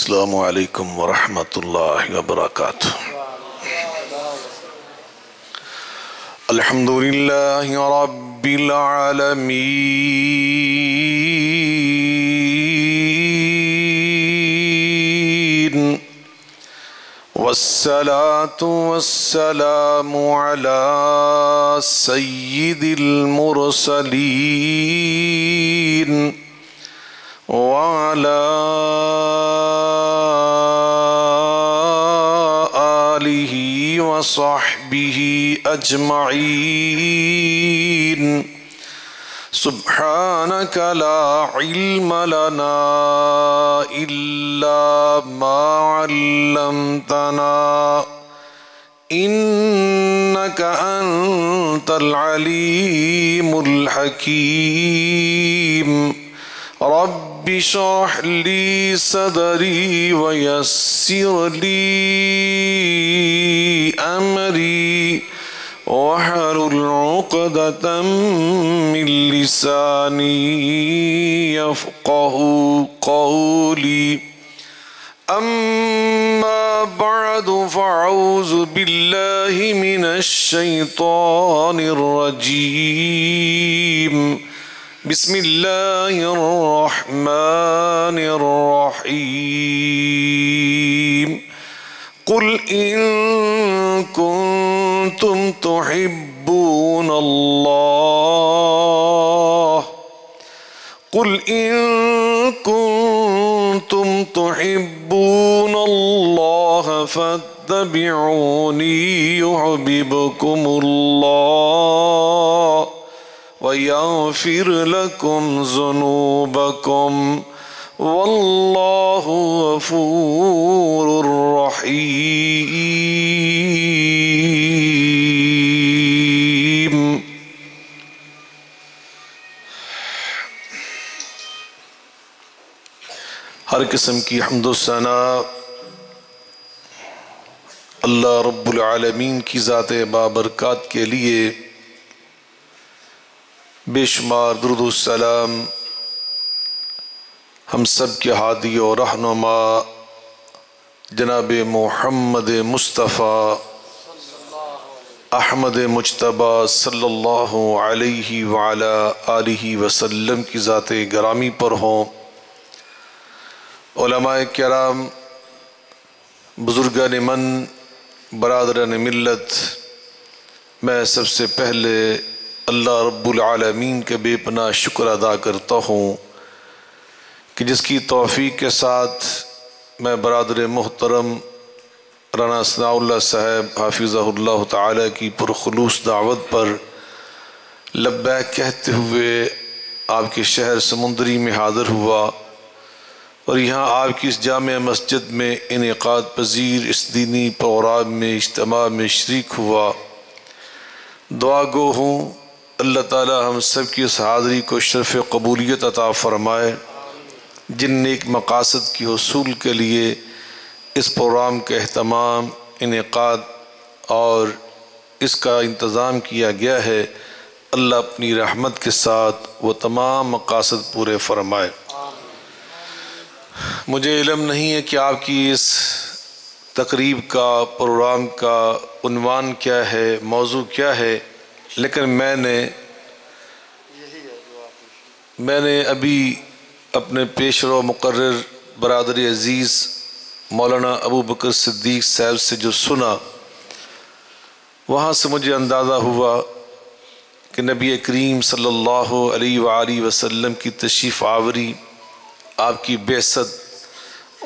السلام علیکم ورحمۃ اللہ وبرکاتہ۔ الحمد للہ رب العالمین، والصلاة والسلام على سید المرسلین وعلى آلہ وصحبہ اجمعین۔ سبحانک لا علم لنا الا ما علمتنا انک انت العلیم الحکیم۔ رب اشرح لي صدري ويسر لي أمري واحلل عقدة من لساني يفقهوا قولي، أما بعد فأعوذ بالله من الشيطان الرجيم۔ بسم اللہ الرحمن الرحیم۔ قل ان کنتم تحبون اللہ قل ان کنتم تحبون اللہ فاتبعونی یحببکم اللہ وَيَغْفِرْ لَكُمْ ذُنُوبَكُمْ وَاللَّهُ غَفُورٌ رَحِيمٌ۔ ہر قسم کی حمد و ثنا اللہ رب العالمین کی ذات بابرکات کے لیے، بے شمار درود و سلام ہم سب کے ہادی اور رہنما جناب محمد مصطفیٰ احمد مجتبیٰ صلی اللہ علیہ وعلا آلہ وسلم کی ذات گرامی پر ہوں۔ علماء کرام، بزرگان من، برادران ملت، میں سب سے پہلے اللہ رب العالمین کے بے پناہ شکر ادا کرتا ہوں کہ جس کی توفیق کے ساتھ میں برادر محترم رانا ثناء اللہ صاحب حافظہ اللہ تعالی کی پرخلوص دعوت پر لبیک کہتے ہوئے آپ کے شہر سمندری میں حاضر ہوا اور یہاں آپ کی اس جامع مسجد میں انعقاد پذیر اس دینی پروگرام میں اجتماع میں شریک ہوا۔ دعا گو ہوں اللہ تعالی ہم سب کی اس حاضری کو شرف قبولیت عطا فرمائے۔ جن نیک مقاصد کی حصول کے لیے اس پروگرام کا اہتمام، انعقاد اور اس کا انتظام کیا گیا ہے، اللہ اپنی رحمت کے ساتھ وہ تمام مقاصد پورے فرمائے۔ مجھے علم نہیں ہے کہ آپ کی اس تقریب کا، پروگرام کا عنوان کیا ہے، موضوع کیا ہے، لیکن میں نے ابھی اپنے پیش رو مقرر برادر عزیز مولانا ابو بکر صدیق صاحب سے جو سنا، وہاں سے مجھے اندازہ ہوا کہ نبی کریم صلی اللہ علیہ وآلہ وسلم کی تشریف آوری، آپ کی بعثت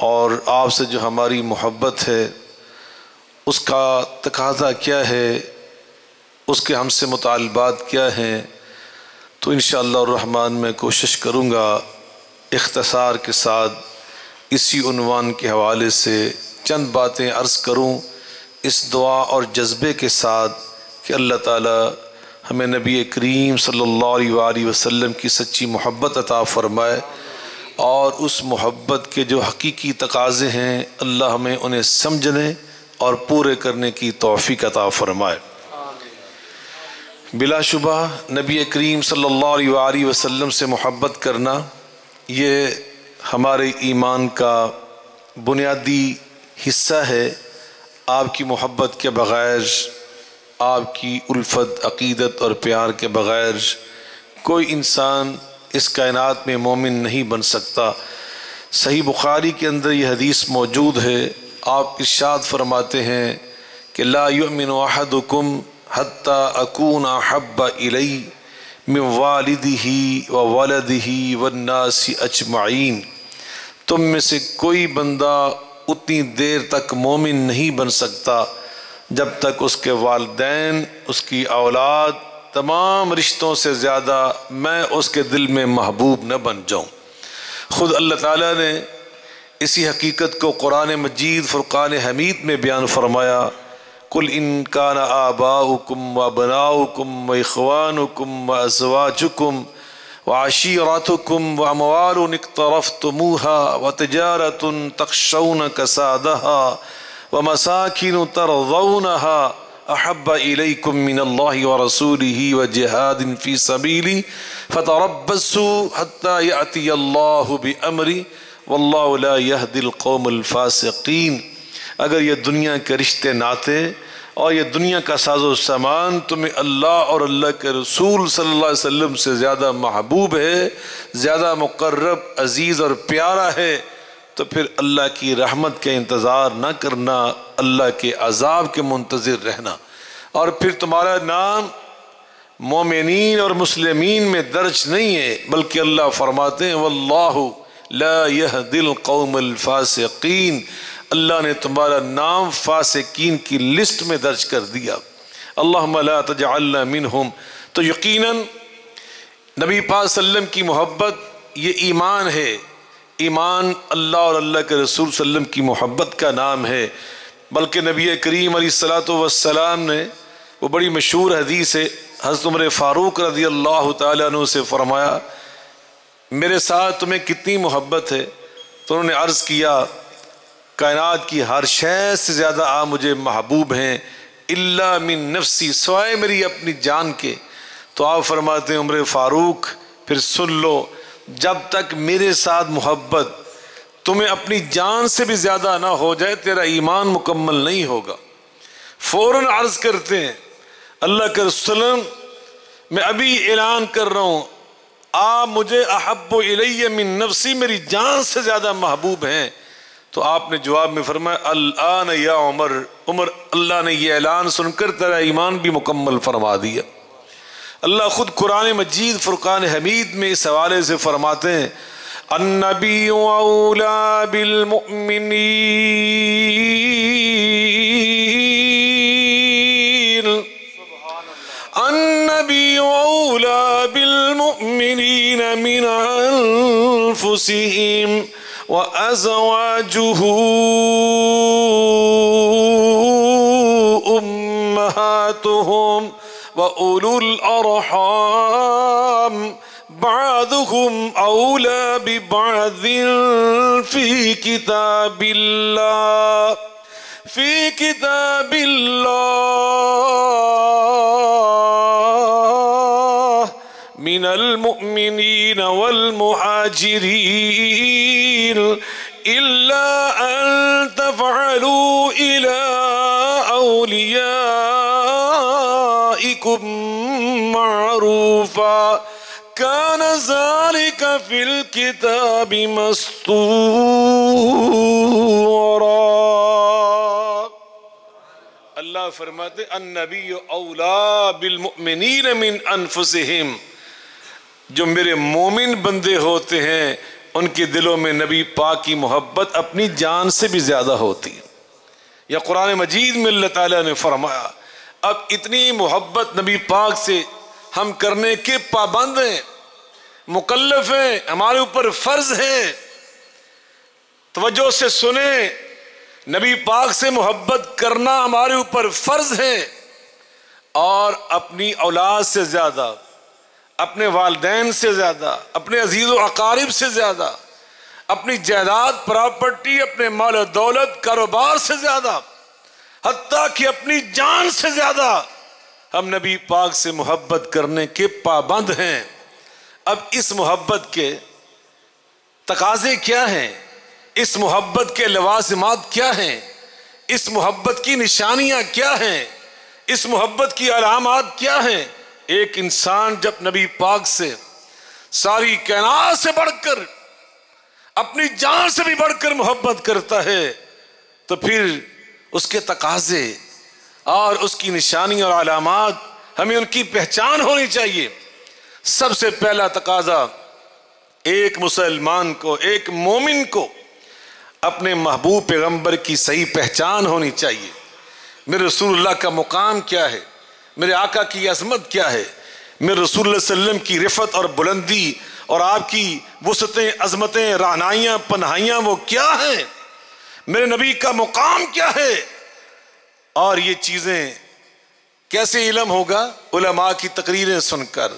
اور آپ سے جو ہماری محبت ہے، اس کا تقاضا کیا ہے، اس کے ہم سے مطالبات کیا ہیں، تو انشاءاللہ الرحمن میں کوشش کروں گا اختصار کے ساتھ اسی عنوان کے حوالے سے چند باتیں عرض کروں، اس دعا اور جذبے کے ساتھ کہ اللہ تعالی ہمیں نبی کریم صلی اللہ علیہ وآلہ وسلم کی سچی محبت عطا فرمائے اور اس محبت کے جو حقیقی تقاضے ہیں اللہ ہمیں انہیں سمجھنے اور پورے کرنے کی توفیق عطا فرمائے۔ بلا شبہ نبی کریم صلی اللہ علیہ وآلہ وسلم سے محبت کرنا یہ ہمارے ایمان کا بنیادی حصہ ہے۔ آپ کی محبت کے بغیر، آپ کی الفت، عقیدت اور پیار کے بغیر کوئی انسان اس کائنات میں مومن نہیں بن سکتا۔ صحیح بخاری کے اندر یہ حدیث موجود ہے، آپ ارشاد فرماتے ہیں کہ لا یؤمن احدکم حتی اکون احب الی من والدہ وولدہ والناس اجمعین۔ تم میں سے کوئی بندہ اتنی دیر تک مومن نہیں بن سکتا جب تک اس کے والدین، اس کی اولاد، تمام رشتوں سے زیادہ میں اس کے دل میں محبوب نہ بن جاؤں۔ خود اللہ تعالیٰ نے اسی حقیقت کو قرآن مجید فرقان حمید میں بیان فرمایا، قل ان کان آباؤکم وابناؤکم واخوانکم وازواجکم وعشیرتکم واموال اقترفتموها وتجارة تخشون کسادها ومساکن ترضونها احب الیکم من اللہ ورسولہ وجہاد فی سبیلہ فتربصوا حتی یأتی اللہ بامرہ واللہ لا یہدی القوم الفاسقین۔ اگر یہ دنیا کے رشتے ناتے اور یہ دنیا کا ساز و سامان تمہیں اللہ اور اللہ کے رسول صلی اللہ علیہ وسلم سے زیادہ محبوب ہے، زیادہ مقرب، عزیز اور پیارا ہے، تو پھر اللہ کی رحمت کے انتظار نہ کرنا، اللہ کے عذاب کے منتظر رہنا، اور پھر تمہارا نام مومنین اور مسلمین میں درج نہیں ہے، بلکہ اللہ فرماتے ہیں واللہ لا یہدی القوم الفاسقین، اللہ نے تمہارا نام فاسقین کی لسٹ میں درج کر دیا۔ اللہم لا تجعلنا منہم۔ تو یقیناً نبی پاک صلی اللہ علیہ وسلم کی محبت یہ ایمان ہے، ایمان اللہ اور اللہ کے رسول صلی اللہ علیہ وسلم کی محبت کا نام ہے۔ بلکہ نبی کریم علیہ السلام نے وہ بڑی مشہور حدیث ہے، حضرت عمر فاروق رضی اللہ تعالیٰ عنہ سے فرمایا میرے ساتھ تمہیں کتنی محبت ہے؟ تو انہوں نے عرض کیا کائنات کی ہر شے سے زیادہ آپ مجھے محبوب ہیں، الا من نفسی، سوائے میری اپنی جان کے۔ تو آپ فرماتے ہیں عمر فاروق پھر سن لو، جب تک میرے ساتھ محبت تمہیں اپنی جان سے بھی زیادہ نہ ہو جائے تیرا ایمان مکمل نہیں ہوگا۔ فوراً عرض کرتے ہیں اللہ کے رسول میں ابھی اعلان کر رہا ہوں آپ مجھے احب الی من نفسی، میری جان سے زیادہ محبوب ہیں۔ تو آپ نے جواب میں فرمایا الآن یا عمر، عمر اللہ نے یہ اعلان سن کر تیرا ایمان بھی مکمل فرما دیا۔ اللہ خود قرآن مجید فرقان حمید میں اس حوالے سے فرماتے ہیں النبی اولی بالمؤمنین النبی اولی بالمؤمنین من انفسہم وأزواجه أمهاتهم وأولو الأرحام بعضهم أولى ببعض في كتاب الله من المؤمنين والمهاجرين إلا أن تفعلوا إلى أوليائكم معروفا كان ذلك في الكتاب مسطورا۔ اللہ فرماتے النبی اولا بالمؤمنین من انفسہم، جو میرے مومن بندے ہوتے ہیں ان کے دلوں میں نبی پاک کی محبت اپنی جان سے بھی زیادہ ہوتی ہے۔ یا قرآن مجید میں اللہ تعالیٰ نے فرمایا اب اتنی محبت نبی پاک سے ہم کرنے کے پابند ہیں، مکلف ہیں، ہمارے اوپر فرض ہے۔ توجہ سے سنیں، نبی پاک سے محبت کرنا ہمارے اوپر فرض ہے، اور اپنی اولاد سے زیادہ، اپنے والدین سے زیادہ، اپنے عزیز و اقارب سے زیادہ، اپنی جائیداد، پراپرٹی، اپنے مال و دولت، کاروبار سے زیادہ، حتیٰ کہ اپنی جان سے زیادہ ہم نبی پاک سے محبت کرنے کے پابند ہیں۔ اب اس محبت کے تقاضے کیا ہیں؟ اس محبت کے لوازمات کیا ہیں، اس محبت کی نشانیاں کیا ہیں، اس محبت کی علامات کیا ہیں۔ ایک انسان جب نبی پاک سے ساری کائنات سے بڑھ کر، اپنی جان سے بھی بڑھ کر محبت کرتا ہے تو پھر اس کے تقاضے اور اس کی نشانیاں اور علامات ہمیں ان کی پہچان ہونی چاہیے۔ سب سے پہلا تقاضا ایک مسلمان کو، ایک مومن کو اپنے محبوب پیغمبر کی صحیح پہچان ہونی چاہیے۔ میرے رسول اللہ کا مقام کیا ہے، میرے آقا کی عظمت کیا ہے، میرے رسول اللہ صلی اللہ علیہ وسلم کی رفعت اور بلندی اور آپ کی وسعتیں، عظمتیں، رعنائیاں، پناہیاں وہ کیا ہیں، میرے نبی کا مقام کیا ہے۔ اور یہ چیزیں کیسے علم ہوگا؟ علماء کی تقریریں سن کر،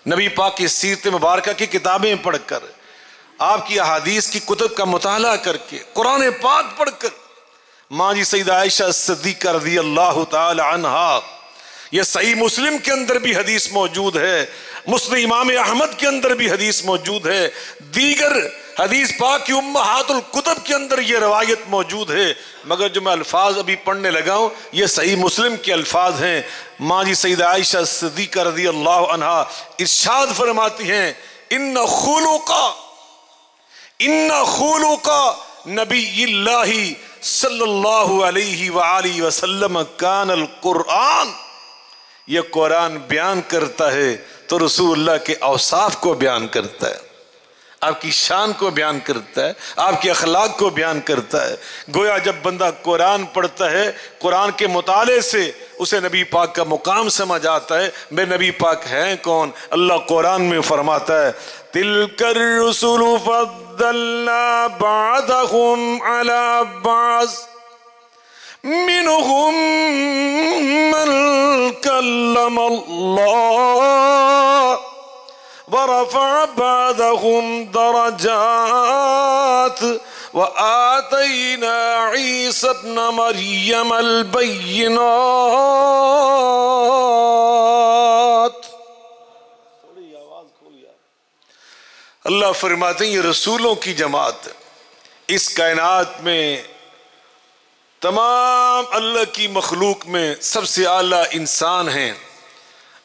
نبی پاک کی سیرت مبارکہ کی کتابیں پڑھ کر، آپ کی احادیث کی کتب کا مطالعہ کر کے، قرآن پاک پڑھ کر۔ ماں جی سیدہ عائشہ صدیقہ رضی اللہ تعالی عنہا، یہ صحیح مسلم کے اندر بھی حدیث موجود ہے، مسند امام احمد کے اندر بھی حدیث موجود ہے، دیگر حدیث پاک کی امہات الکتب کے اندر یہ روایت موجود ہے، مگر جو میں الفاظ ابھی پڑھنے لگا ہوں یہ صحیح مسلم کے الفاظ ہیں۔ ماں جی سیدہ عائشہ صدیقہ رضی اللہ عنہا ارشاد فرماتی ہیں، ان خلق نبی اللہ صلی اللہ علیہ وآلہ وسلم کان القرآن، یہ قرآن بیان کرتا ہے تو رسول اللہ کے اوصاف کو بیان کرتا ہے، آپ کی شان کو بیان کرتا ہے، آپ کے اخلاق کو بیان کرتا ہے۔ گویا جب بندہ قرآن پڑھتا ہے، قرآن کے مطالعے سے اسے نبی پاک کا مقام سمجھ آتا ہے۔ میرے نبی پاک ہیں کون؟ اللہ قرآن میں فرماتا ہے، تِلْكَ الرُّسُلُ فَضَّلْنَا بَعْضَهُمْ عَلَى بَعْضٍ مِّنْهُمْ مَنْ كَلَّمَ اللَّهُ وَرَفَعَ بَعْضَهُمْ دَرَجَاتٍ وَآتَيْنَا عِيسَى ابْنَ مَرْيَمَ الْبَيِّنَاتِ۔ اللہ فرماتے ہیں یہ رسولوں کی جماعت، اس کائنات میں تمام اللہ کی مخلوق میں سب سے اعلیٰ انسان ہیں،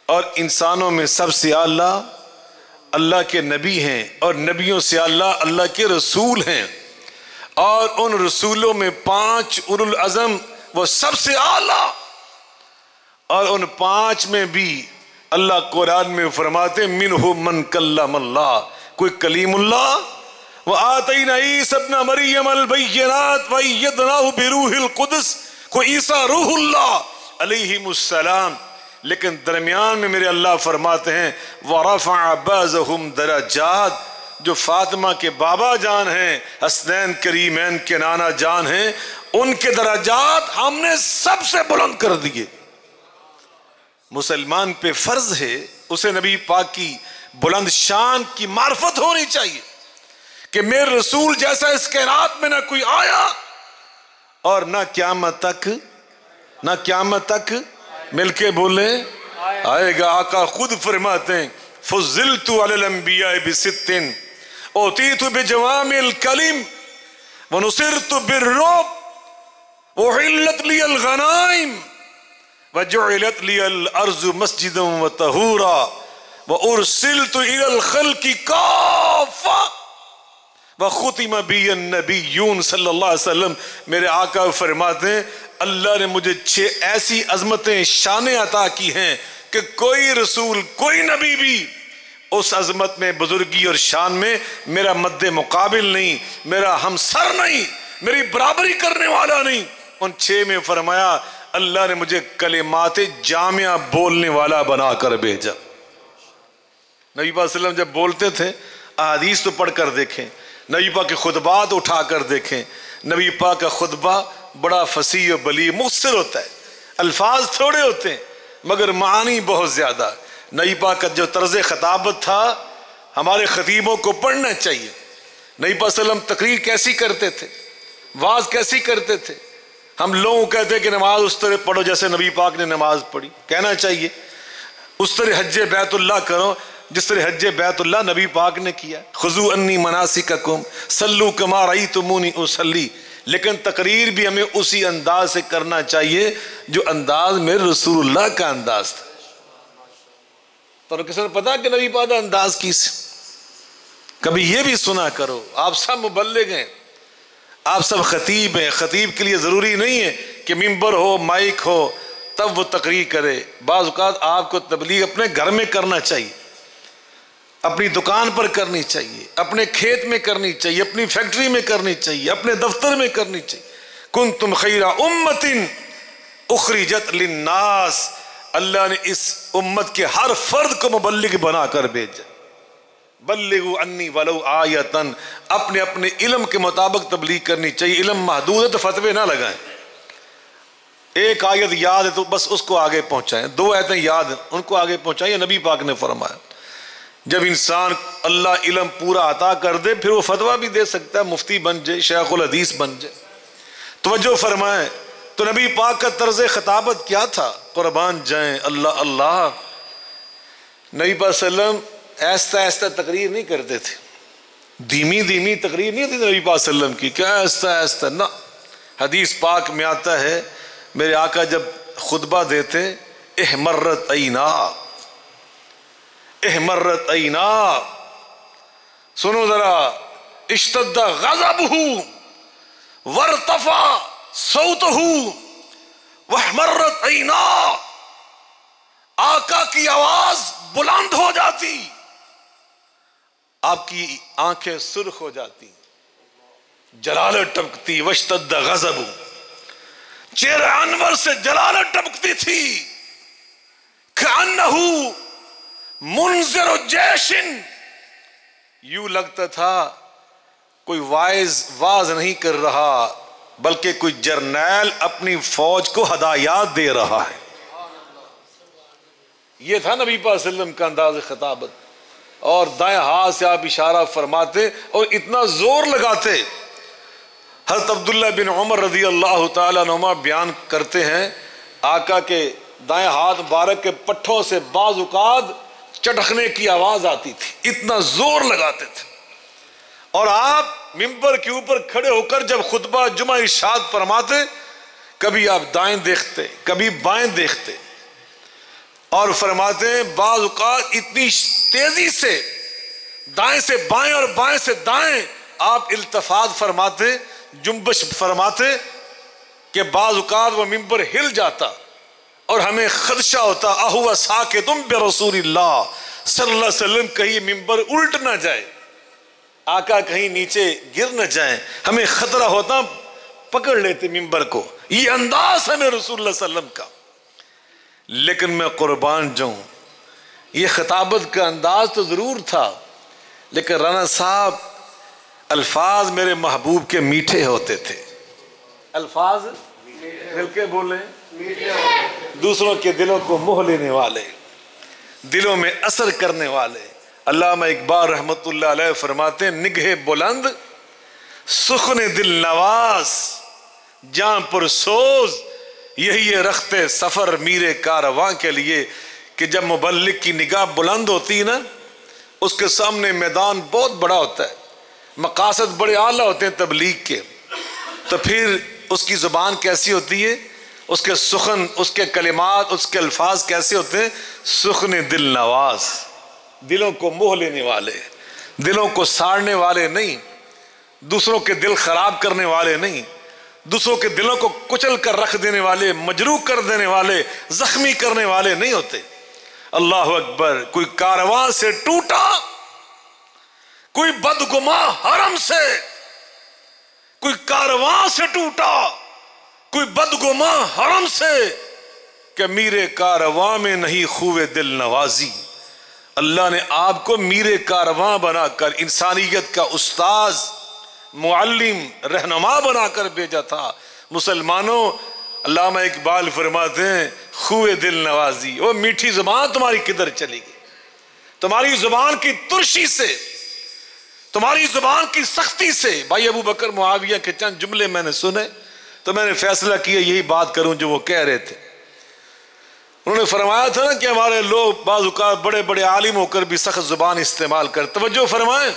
اور انسانوں میں سب سے اعلیٰ اللہ کے نبی ہیں، اور نبیوں سے اعلیٰ اللہ کے رسول ہیں، اور ان رسولوں میں 5 اولو العزم وہ سب سے اعلیٰ، اور ان 5 میں بھی اللہ قرآن میں فرماتے ہیں منہم من کلم اللہ، کوئی کلیم اللہ، وآتینا عیسی ابن مریم البینات وایدناہ بروح القدس، کوئی عیسیٰ روح اللہ علیہم السلام۔ لیکن درمیان میں میرے اللہ فرماتے ہیں وَرَفَعَ بَعْضَهُمْ دَرَجَاتٍ، جو فاطمہ کے بابا جان ہیں، حسنین کریمین کے نانا جان ہیں، ان کے درجات ہم نے سب سے بلند کر دیے۔ مسلمان پہ فرض ہے اسے نبی پاک کی بلند شان کی معرفت ہونی چاہیے کہ میرے رسول جیسا اس کائنات میں نہ کوئی آیا اور نہ قیامت تک مل کے بولیں آئے گا۔ آقا خود فرماتے ہیں فضلت علی الانبیاء بست، اوتیت بجوامع الکلم، ونصرت بالرعب، وحلت لی الغنائم، وجعلت لی الارض مسجدا وطہورا، وارسلت الى الخلق کافہ، وختم بی النبیون صلی اللہ علیہ وسلم۔ میرے آقا فرماتے ہیں اللہ نے مجھے 6 ایسی عظمتیں، شانیں عطا کی ہیں کہ کوئی رسول، کوئی نبی بھی اس عظمت میں، بزرگی اور شان میں میرا مد مقابل نہیں، میرا ہمسر نہیں، میری برابری کرنے والا نہیں۔ ان 6 میں فرمایا اللہ نے مجھے کلمات جامعہ بولنے والا بنا کر بھیجا۔ نبی پاک صلی اللہ علیہ وسلم جب بولتے تھے، احادیث تو پڑھ کر دیکھیں، نبی پاک کے خطبات اٹھا کر دیکھیں، نبی پاک کا خطبہ بڑا فصیح و بلیغ مختصر ہوتا ہے، الفاظ تھوڑے ہوتے ہیں مگر معانی بہت زیادہ۔ نبی پاک کا جو طرز خطابت تھا ہمارے خطیبوں کو پڑھنا چاہیے۔ نبی پاک صلی اللہ علیہ وسلم تقریر کیسی کرتے تھے، واز کیسی کرتے تھے؟ ہم لوگوں کہتے ہیں کہ نماز اس طرح پڑھو جیسے نبی پاک نے نماز پڑھی، کہنا چاہیے اس طرح حج بیت اللہ کرو۔ جس طرح حج بیت اللہ نبی پاک نے کیا، خذو انی مناسککم صلو کما رأیتمونی اصلی، لیکن تقریر بھی ہمیں اسی انداز سے کرنا چاہیے جو انداز میں رسول اللہ کا انداز تھا۔ تو کسی نے پتا کہ نبی پاک کا انداز کیسے؟ کبھی یہ بھی سنا کرو، آپ سب مبلغ ہیں، آپ سب خطیب ہیں، خطیب کے لیے ضروری نہیں ہے کہ ممبر ہو مائک ہو تب وہ تقریر کرے، بعض اوقات آپ کو تبلیغ اپنے گھر میں کرنا چاہیے، اپنی دکان پر کرنی چاہیے، اپنے کھیت میں کرنی چاہیے، اپنی فیکٹری میں کرنی چاہیے، اپنے دفتر میں کرنی چاہیے۔ کنتم خیر امت اخرجت للناس، اللہ نے اس امت کے ہر فرد کو مبلغ بنا کر بھیجا۔ بلغوا انی ولو آیۃ، اپنے اپنے علم کے مطابق تبلیغ کرنی چاہیے، علم محدود ہے تو فتوے نہ لگائیں، ایک آیت یاد ہے تو بس اس کو آگے پہنچائیں، 2 آیتیں یاد ہیں ان کو آگے پہنچائیں، یہ نبی پاک نے فرمایا۔ جب انسان اللہ علم پورا عطا کر دے پھر وہ فتویٰ بھی دے سکتا ہے، مفتی بن جائے، شیخ الحدیث بن جائے۔ توجہ فرمائیں، تو نبی پاک کا طرز خطابت کیا تھا؟ قربان جائیں اللہ اللہ، نبی پاک صلی اللہ علیہ وسلم ایستا ایستا تقریر نہیں کرتے تھے، دھیمی دھیمی تقریر نہیں ہوتی نبی پاک صلی اللہ علیہ وسلم کی، کیا ایستا ایستا نہ۔ حدیث پاک میں آتا ہے میرے آقا جب خطبہ دیتے احمرت عینا، احمرت عینا، سنو ذرا، اشتد غضبہ وارتفع صوتہ واحمرت عینا، آقا کی آواز بلند ہو جاتی، آپ کی آنکھیں سرخ ہو جاتی، جلالت ٹپکتی، واشتد غضب، چہرہ انور سے جلالت ٹپکتی تھی، کأنہ منذر جیش، یوں لگتا تھا کوئی واعظ نہیں کر رہا بلکہ کوئی جرنیل اپنی فوج کو ہدایات دے رہا ہے۔ یہ تھا نبی پاک صلی اللہ علیہ وسلم کا انداز خطابت، اور دائیں ہاتھ سے آپ اشارہ فرماتے اور اتنا زور لگاتے۔ حضرت عبداللہ بن عمر رضی اللہ تعالیٰ عنہما بیان کرتے ہیں آقا کے دائیں ہاتھ مبارک کے پٹھوں سے بعض اوقات چٹکنے کی آواز آتی تھی، اتنا زور لگاتے تھے، اور آپ منبر کے اوپر کھڑے ہو کر جب خطبہ جمعہ ارشاد فرماتے کبھی آپ دائیں دیکھتے کبھی بائیں دیکھتے، اور فرماتے ہیں بعض اوقات اتنی تیزی سے دائیں سے بائیں اور بائیں سے دائیں آپ التفات فرماتے، جنبش فرماتے کہ بعض اوقات وہ منبر ہل جاتا اور ہمیں خدشہ ہوتا اہو ساکتم برسول اللہ صلی اللہ علیہ وسلم، کہیں منبر الٹ نہ جائے، آقا کہیں نیچے گر نہ جائیں، ہمیں خطرہ ہوتا، پکڑ لیتے منبر کو۔ یہ انداز ہمیں رسول اللہ صلی اللہ علیہ وسلم کا، لیکن میں قربان جاؤں یہ خطابت کا انداز تو ضرور تھا، لیکن رانا صاحب الفاظ میرے محبوب کے میٹھے ہوتے تھے، الفاظ مل کے بولیں، دوسروں کے دلوں کو موہ لینے والے، دلوں میں اثر کرنے والے۔ علامہ اقبال رحمت اللہ علیہ فرماتے ہیں نگہ بلند سخن دل نواز جاں پر سوز، یہی ہے رخت سفر میرے کارواں کے لیے، کہ جب مبلغ کی نگاہ بلند ہوتی ہے نا، اس کے سامنے میدان بہت بڑا ہوتا ہے، مقاصد بڑے اعلیٰ ہوتے ہیں تبلیغ کے، تو پھر اس کی زبان کیسی ہوتی ہے، اس کے سخن، اس کے کلمات، اس کے الفاظ کیسے ہوتے ہیں؟ سخن دل نواز، دلوں کو موہ لینے والے، دلوں کو ساڑنے والے نہیں، دوسروں کے دل خراب کرنے والے نہیں، دوسروں کے دلوں کو کچل کر رکھ دینے والے، مجروح کر دینے والے، زخمی کرنے والے نہیں ہوتے۔ اللہ اکبر، کوئی کارواں سے ٹوٹا، کوئی بدگماں حرم سے، کوئی کارواں سے ٹوٹا، کوئی بدگماں حرم سے، کہ میرے کارواں میں نہیں خوے دل نوازی۔ اللہ نے آپ کو میرے کارواں بنا کر انسانیت کا استاذ، معلم، رہنما بنا کر بھیجا تھا۔ مسلمانوں، علامہ اقبال فرماتے ہیں خوے دل نوازی، وہ میٹھی زبان تمہاری کدھر چلی گئی؟ تمہاری زبان کی ترشی سے، تمہاری زبان کی سختی سے۔ بھائی ابو بکر معاویہ کے چند جملے میں نے سنے تو میں نے فیصلہ کیا یہی بات کروں جو وہ کہہ رہے تھے۔ انہوں نے فرمایا تھا نا کہ ہمارے لوگ بعض اوقات بڑے بڑے عالم ہو کر بھی سخت زبان استعمال کر. توجہ فرمائیں،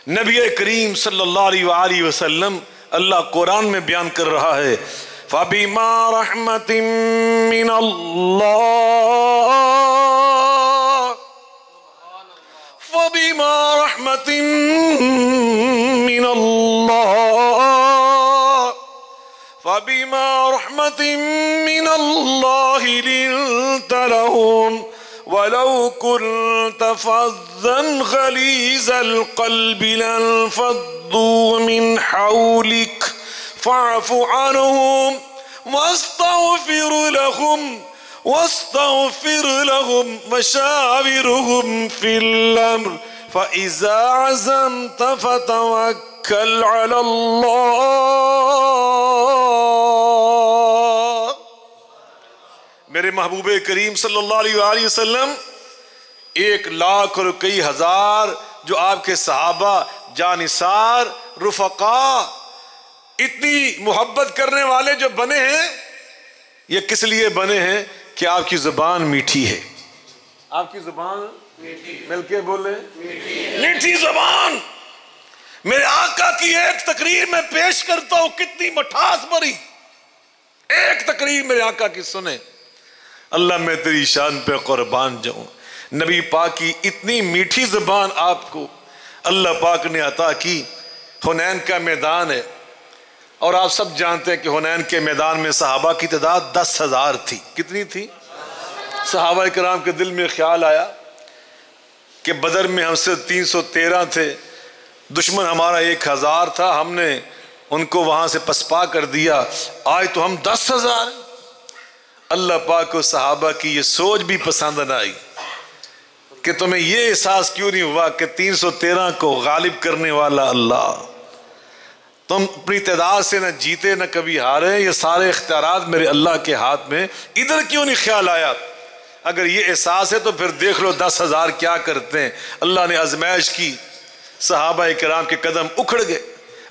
نبی کریم صلی اللہ علیہ وآلہ وسلم اللہ قرآن میں بیان کر رہا ہے فَبِمَا رَحْمَةٍ مِّنَ اللَّهِ فَبِمَا رَحْمَةٍ مِّنَ اللَّهِ فَبِمَا رَحْمَةٍ مِّنَ اللَّهِ لِنتَ لَهُمْ وَلَوْ كُنْتَ فَظًّا غَلِيظَ الْقَلْبِ لَانفَضُّوا مِنْ حَوْلِكَ فَاعْفُ عَنْهُمْ واستغفر لهم وشاورهم في الأمر فإذا عزمت فتوكل على الله. میرے محبوب کریم صلی اللہ علیہ وآلہ وسلم 1,00,000 اور کئی ہزار جو آپ کے صحابہ جانثار رفقا اتنی محبت کرنے والے جو بنے ہیں، یہ کس لیے بنے ہیں کہ آپ کی زبان میٹھی ہے. آپ کی زبان مل کے بولے میٹھی زبان. میرے آقا کی ایک تقریر میں پیش کرتا ہوں، کتنی مٹھاس بھری ایک تقریر میرے آقا کی سنیں. اللہ میں تیری شان پہ قربان جاؤں. نبی پاک کی اتنی میٹھی زبان آپ کو اللہ پاک نے عطا کی. حنین کا میدان ہے اور آپ سب جانتے ہیں کہ حنین کے میدان میں صحابہ کی تعداد 10,000 تھی. کتنی تھی؟ صحابہ کرام کے دل میں خیال آیا کہ بدر میں ہم سے 313 تھے، دشمن ہمارا 1,000 تھا، ہم نے ان کو وہاں سے پسپا کر دیا، آج تو ہم 10,000 ہیں. اللہ پاک کو صحابہ کی یہ سوچ بھی پسند نہ آئی کہ تمہیں یہ احساس کیوں نہیں ہوا کہ 313 کو غالب کرنے والا اللہ. تم اپنی تعداد سے نہ جیتے نہ کبھی ہارے، یہ سارے اختیارات میرے اللہ کے ہاتھ میں. ادھر کیوں نہیں خیال آیا؟ اگر یہ احساس ہے تو پھر دیکھ لو 10,000 کیا کرتے ہیں. اللہ نے آزمائش کی، صحابہ کرام کے قدم اکھڑ گئے.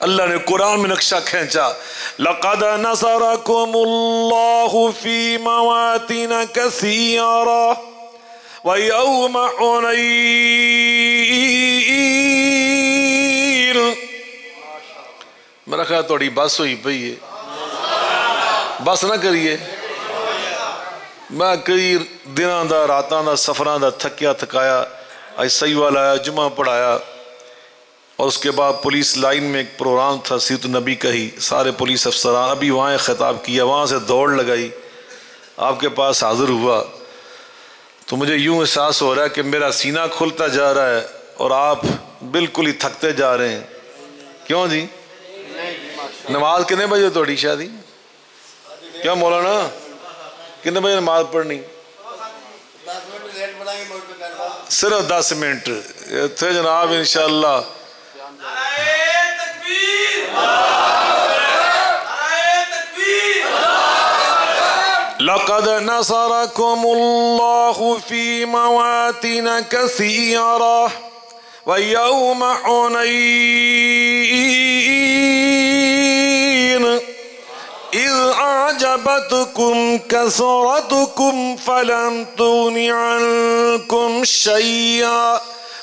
اللہ نے قرآن میں نقشہ کھینچا لَقَدْ نَصَرَكُمُ اللَّهُ فِي مَوَاطِنَ كَثِيرَةٍ وَيَوْمَ حُنَيْنٍ. میرا خیال تھوڑی بس ہوئی پئی ہے، بس نہ کریے. میں کئی دنوں دا راتاں دا سفراں دا تھکیا تھکایا آج صحیح والا آیا، جمعہ پڑھایا اور اس کے بعد پولیس لائن میں ایک پروگرام تھا سیرت النبی کا ہی، سارے پولیس افسران ابھی وہاں خطاب کیا، وہاں سے دوڑ لگائی، آپ کے پاس حاضر ہوا تو مجھے یوں احساس ہو رہا ہے کہ میرا سینہ کھلتا جا رہا ہے اور آپ بالکل ہی تھکتے جا رہے ہیں. کیوں جی؟ نماز کتنے بجے توڑی شادی؟ کیا مولانا کتنے بجے نماز پڑھنی؟ صرف 10 منٹ تھے جناب انشاءاللہ. لَقَدْ نَصَرَكُمُ اللَّهُ فِي مَوَاطِنَ كَثِيرَةٍ وَيَوْمَ حُنَيْنٍ إِذْ أَعْجَبَتْكُمْ كَثْرَتُكُمْ فَلَمْ تُغْنِ عَنْكُمْ شَيْئًا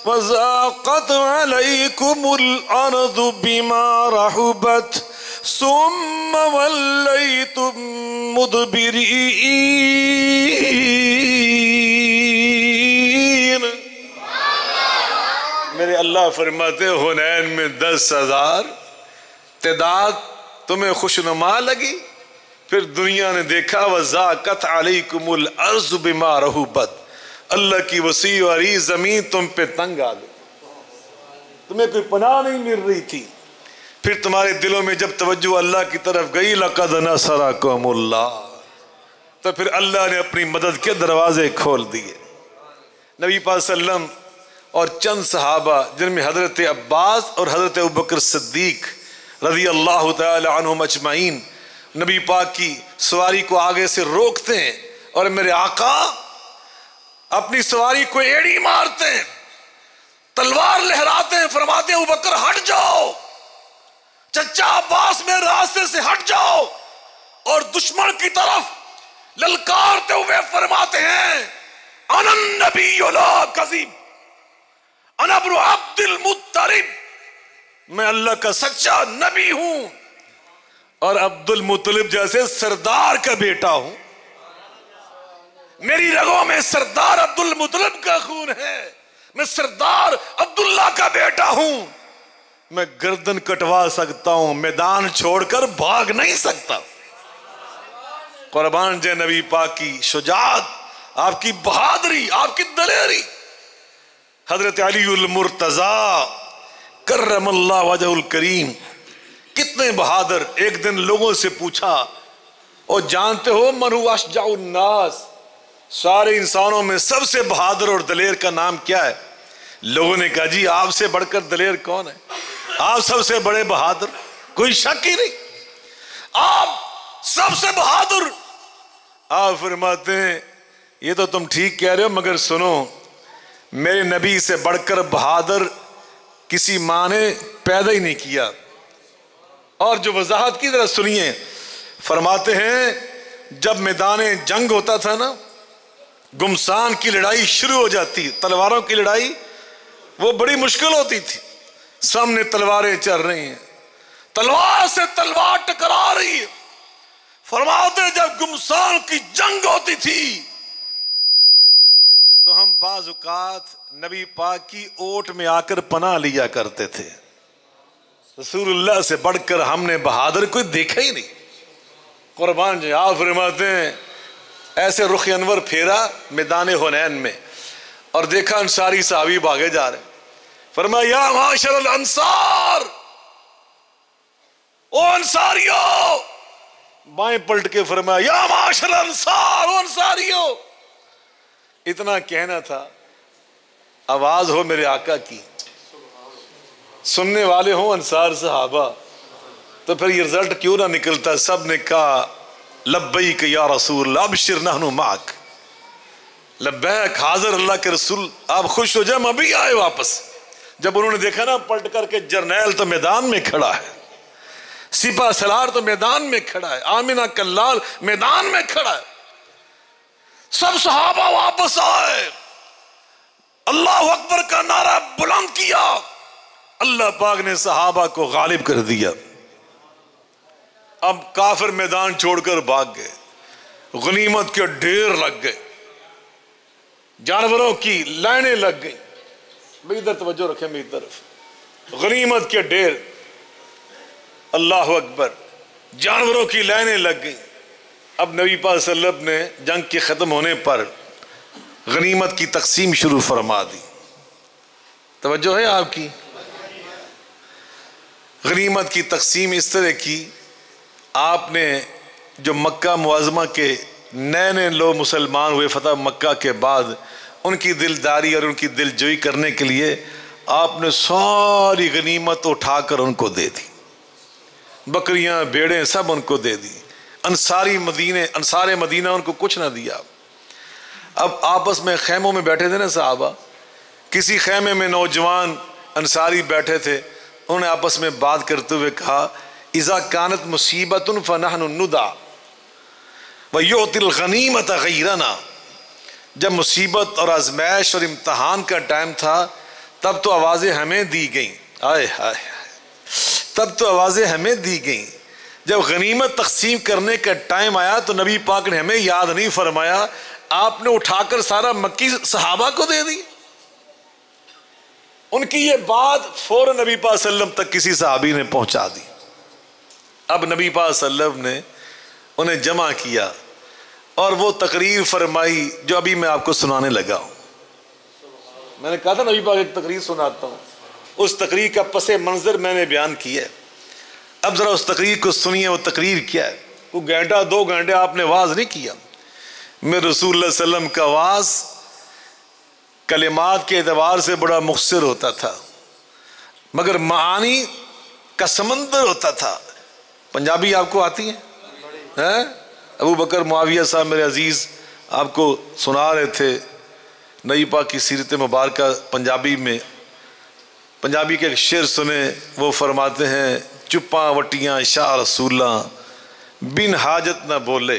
وَضَاقَتْ عَلَيْكُمُ الْأَرْضُ بِمَا رَحُبَتْ ثُمَّ وَلَّيْتُمْ مُدْبِرِينَ. میرے اللہ فرماتے حنین میں 10,000 تعداد تمہیں خوشنما لگی، پھر دنیا نے دیکھا وَضَاقَتْ عَلَيْكُمُ الْأَرْضُ بِمَا رَحُبَتْ، اللہ کی وسیع و عریض زمین تم پہ تنگ آ گئی، تمہیں کوئی پناہ نہیں مل رہی تھی. پھر تمہارے دلوں میں جب توجہ اللہ کی طرف گئی لَقَدْ نَصَرَكُمُ اللَّهُ، تو پھر اللہ نے اپنی مدد کے دروازے کھول دیے. نبی پاک صلی اللہ علیہ وسلم اور چند صحابہ جن میں حضرت عباس اور حضرت ابوبکر صدیق رضی اللہ تعالی عنہم اجمعین نبی پاک کی سواری کو آگے سے روکتے ہیں اور میرے آقا اپنی سواری کو ایڑی مارتے ہیں، تلوار لہراتے ہیں، فرماتے ہیں ابوبکر ہٹ جاؤ، چچا عباس میرے راستے سے ہٹ جاؤ، اور دشمن کی طرف للکارتے ہوئے فرماتے ہیں انا النبی لا کذب، انا ابن عبد المطلب، میں اللہ کا سچا نبی ہوں اور عبد المطلب جیسے سردار کا بیٹا ہوں، میری رگوں میں سردار عبد المطلب کا خون ہے، میں سردار عبداللہ کا بیٹا ہوں، میں گردن کٹوا سکتا ہوں، میدان چھوڑ کر بھاگ نہیں سکتا۔ قربان جے نبی پاک کی شجاعت، آپ کی بہادری، آپ کی دلیری۔ حضرت علی المرتضیٰ کرم اللہ وجہ الکریم کتنے بہادر، ایک دن لوگوں سے پوچھا، اور جانتے ہو من هو اشجع الناس، سارے انسانوں میں سب سے بہادر اور دلیر کا نام کیا ہے؟ لوگوں نے کہا جی آپ سے بڑھ کر دلیر کون ہے؟ آپ سب سے بڑے بہادر، کوئی شک ہی نہیں، آپ سب سے بہادر۔ آپ فرماتے ہیں یہ تو تم ٹھیک کہہ رہے ہو، مگر سنو میرے نبی سے بڑھ کر بہادر کسی ماں نے پیدا ہی نہیں کیا۔ اور جو وضاحت کی ذرا سنیے، فرماتے ہیں جب میدان جنگ ہوتا تھا نا، گمسان کی لڑائی شروع ہو جاتی، تلواروں کی لڑائی، وہ بڑی مشکل ہوتی تھی، سامنے تلواریں چل رہی ہیں، تلوار سے تلوار ٹکرا رہی ہے۔ فرماتے جب گمسان کی جنگ ہوتی تھی تو ہم بعض اوقات نبی پاک کی اوٹ میں آ کر پناہ لیا کرتے تھے، رسول اللہ سے بڑھ کر ہم نے بہادر کوئی دیکھا ہی نہیں۔ قربان جی، آپ فرماتے ہیں ایسے رخ انور پھیرا میدان حنین میں اور دیکھا انصاری صحابی بھاگے جا رہے، فرمایا یا معاشر الانصار، او انصاریو، بائیں پلٹ کے فرمایا یا معاشر الانصار، او انصاریو۔ اتنا کہنا تھا، آواز ہو میرے آقا کی، سننے والے ہوں انصار صحابہ، تو پھر یہ رزلٹ کیوں نہ نکلتا؟ سب نے کہا لبیک یا رسول اللہ ابشر نحن معک، لبیک حاضر اللہ کے رسول، آپ خوش ہو جائیں، ہم ابھی آئے واپس۔ جب انہوں نے دیکھا نا پلٹ کر کے جرنیل تو میدان میں کھڑا ہے، سپاہ سالار تو میدان میں کھڑا ہے، آمنہ کلال میدان میں کھڑا ہے، سب صحابہ واپس آئے، اللہ اکبر کا نعرہ بلند کیا، اللہ پاک نے صحابہ کو غالب کر دیا۔ اب کافر میدان چھوڑ کر بھاگ گئے، غنیمت کے ڈھیر لگ گئے، جانوروں کی لائنیں لگ گئی، بھئی ادھر توجہ رکھیں میری طرف، غنیمت کے ڈھیر، اللہ اکبر، جانوروں کی لائنیں لگ گئی۔ اب نبی پاک صلی اللہ علیہ وسلم نے جنگ کے ختم ہونے پر غنیمت کی تقسیم شروع فرما دی، توجہ ہے آپ کی؟ غنیمت کی تقسیم اس طرح کی، آپ نے جو مکہ معظمہ کے نئے نئے لوگ مسلمان ہوئے فتح مکہ کے بعد، ان کی دلداری اور ان کی دل جوئی کرنے کے لیے آپ نے ساری غنیمت اٹھا کر ان کو دے دی، بکریاں بھیڑیں سب ان کو دے دی۔ انصار مدینہ ان کو کچھ نہ دیا۔ اب آپس میں خیموں میں بیٹھے تھے نا صحابہ، کسی خیمے میں نوجوان انصاری بیٹھے تھے، انہوں نے آپس میں بات کرتے ہوئے کہا اذا کانت مصیبت فنحن ندعى ویعطی الغنیمت غیرنا، جب مصیبت اور آزمائش اور امتحان کا ٹائم تھا تب تو آوازیں ہمیں دی گئیں، آئے ہائے، تب تو آوازیں ہمیں دی گئیں، جب غنیمت تقسیم کرنے کا ٹائم آیا تو نبی پاک نے ہمیں یاد نہیں فرمایا، آپ نے اٹھا کر سارا مکی صحابہ کو دے دی۔ ان کی یہ بات فوراً نبی پاک صلی اللہ علیہ وسلم تک کسی صحابی نے پہنچا دی۔ اب نبی پاک صلی اللہ علیہ وسلم نے انہیں جمع کیا اور وہ تقریر فرمائی جو ابھی میں آپ کو سنانے لگا ہوں۔ میں نے کہا تھا نبی پاک ایک تقریر سناتا ہوں، اس تقریر کا پس منظر میں نے بیان کیا ہے۔ اب ذرا اس تقریر کو سنیے، وہ تقریر کیا ہے۔ وہ گھنٹہ 2 گھنٹے آپ نے واز نہیں کیا، میں رسول اللہ صلی اللہ علیہ وسلم کا واز کلمات کے اعتبار سے بڑا مختصر ہوتا تھا، مگر معانی کا سمندر ہوتا تھا۔ پنجابی آپ کو آتی ہے؟ ابو بکر معاویہ صاحب میرے عزیز آپ کو سنا رہے تھے نبی پاک کی سیرت مبارکہ پنجابی میں۔ پنجابی کے ایک شعر سنیں، وہ فرماتے ہیں چپاں وٹیاں شاہ رسولاں بن حاجت نہ بولے،